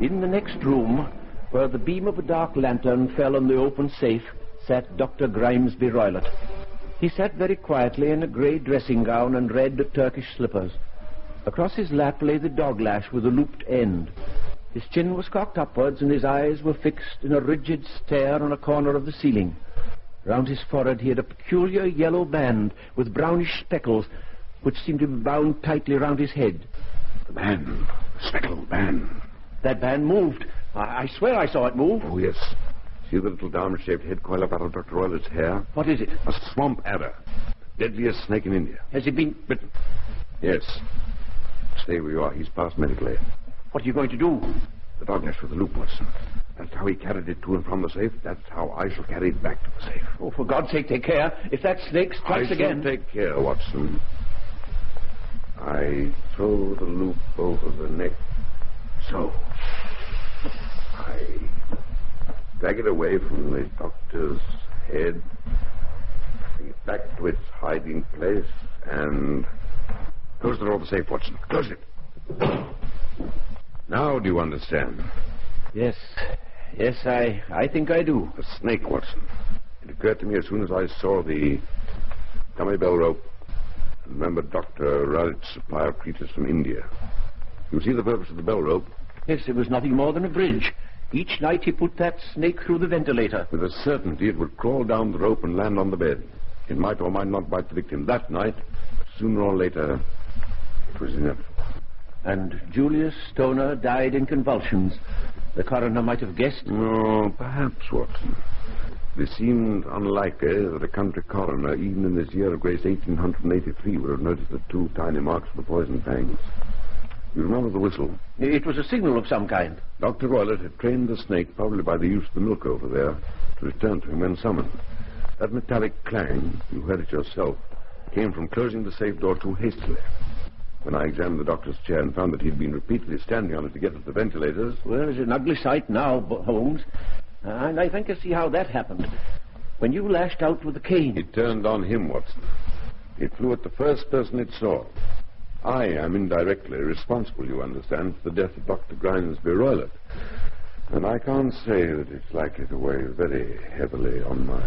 In the next room, where the beam of a dark lantern fell on the open safe, sat Dr. Grimesby Roylott. He sat very quietly in a grey dressing gown and red Turkish slippers. Across his lap lay the dog lash with a looped end. His chin was cocked upwards and his eyes were fixed in a rigid stare on a corner of the ceiling. Round his forehead he had a peculiar yellow band with brownish speckles which seemed to be bound tightly round his head. The band. The speckled band. That band moved. I swear I saw it move. Oh, yes. See the little diamond-shaped head coil up out of Dr. Roylett's hair? What is it? A swamp adder. Deadliest snake in India. Has he been bitten? Yes. Stay where you are. He's past medical aid. What are you going to do? The dog lash with the loop, Watson. That's how he carried it to and from the safe. That's how I shall carry it back to the safe. Oh, for God's sake, take care. If that snake strikes again... I shall take care, Watson. I throw the loop over the neck. So. I drag it away from the doctor's head, bring it back to its hiding place, and close the door of the safe, Watson. Close it. Now do you understand? Yes. Yes, I think I do. A snake, Watson. It occurred to me as soon as I saw the dummy bell rope and remembered Dr. Roylett's supply of creatures from India. You see the purpose of the bell rope? Yes, it was nothing more than a bridge. Each night he put that snake through the ventilator. With a certainty it would crawl down the rope and land on the bed. It might or might not bite the victim that night. Sooner or later, it was inevitable. And Julius Stoner died in convulsions. The coroner might have guessed. No, perhaps, Watson. It seemed unlikely that a country coroner, even in this year of grace 1883, would have noticed the two tiny marks of the poison fangs. You remember the whistle? It was a signal of some kind. Dr. Roylott had trained the snake, probably by the use of the milk over there, to return to him when summoned. That metallic clang, you heard it yourself, came from closing the safe door too hastily. When I examined the doctor's chair and found that he'd been repeatedly standing on it to get at the ventilators... Well, it's an ugly sight now, Holmes. And I think I see how that happened. When you lashed out with the cane... It turned on him, Watson. It flew at the first person it saw. I am indirectly responsible, you understand, for the death of Dr. Grimesby Roylott. And I can't say that it's likely to weigh very heavily on my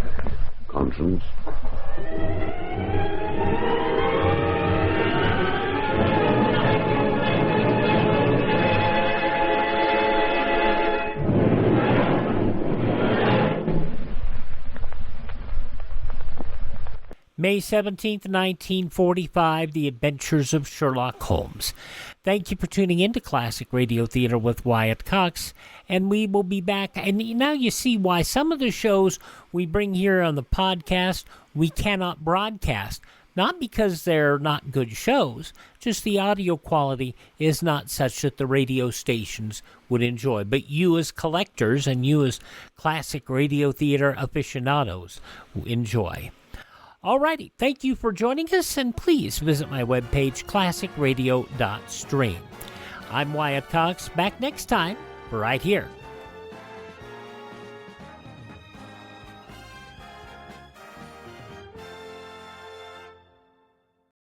conscience. May 17th, 1945, The Adventures of Sherlock Holmes. Thank you for tuning in to Classic Radio Theater with Wyatt Cox, and we will be back. And now you see why some of the shows we bring here on the podcast we cannot broadcast. Not because they're not good shows, just the audio quality is not such that the radio stations would enjoy. But you as collectors and you as classic radio theater aficionados enjoy. Alrighty, thank you for joining us, and please visit my webpage, classicradio.stream. I'm Wyatt Cox, back next time, right here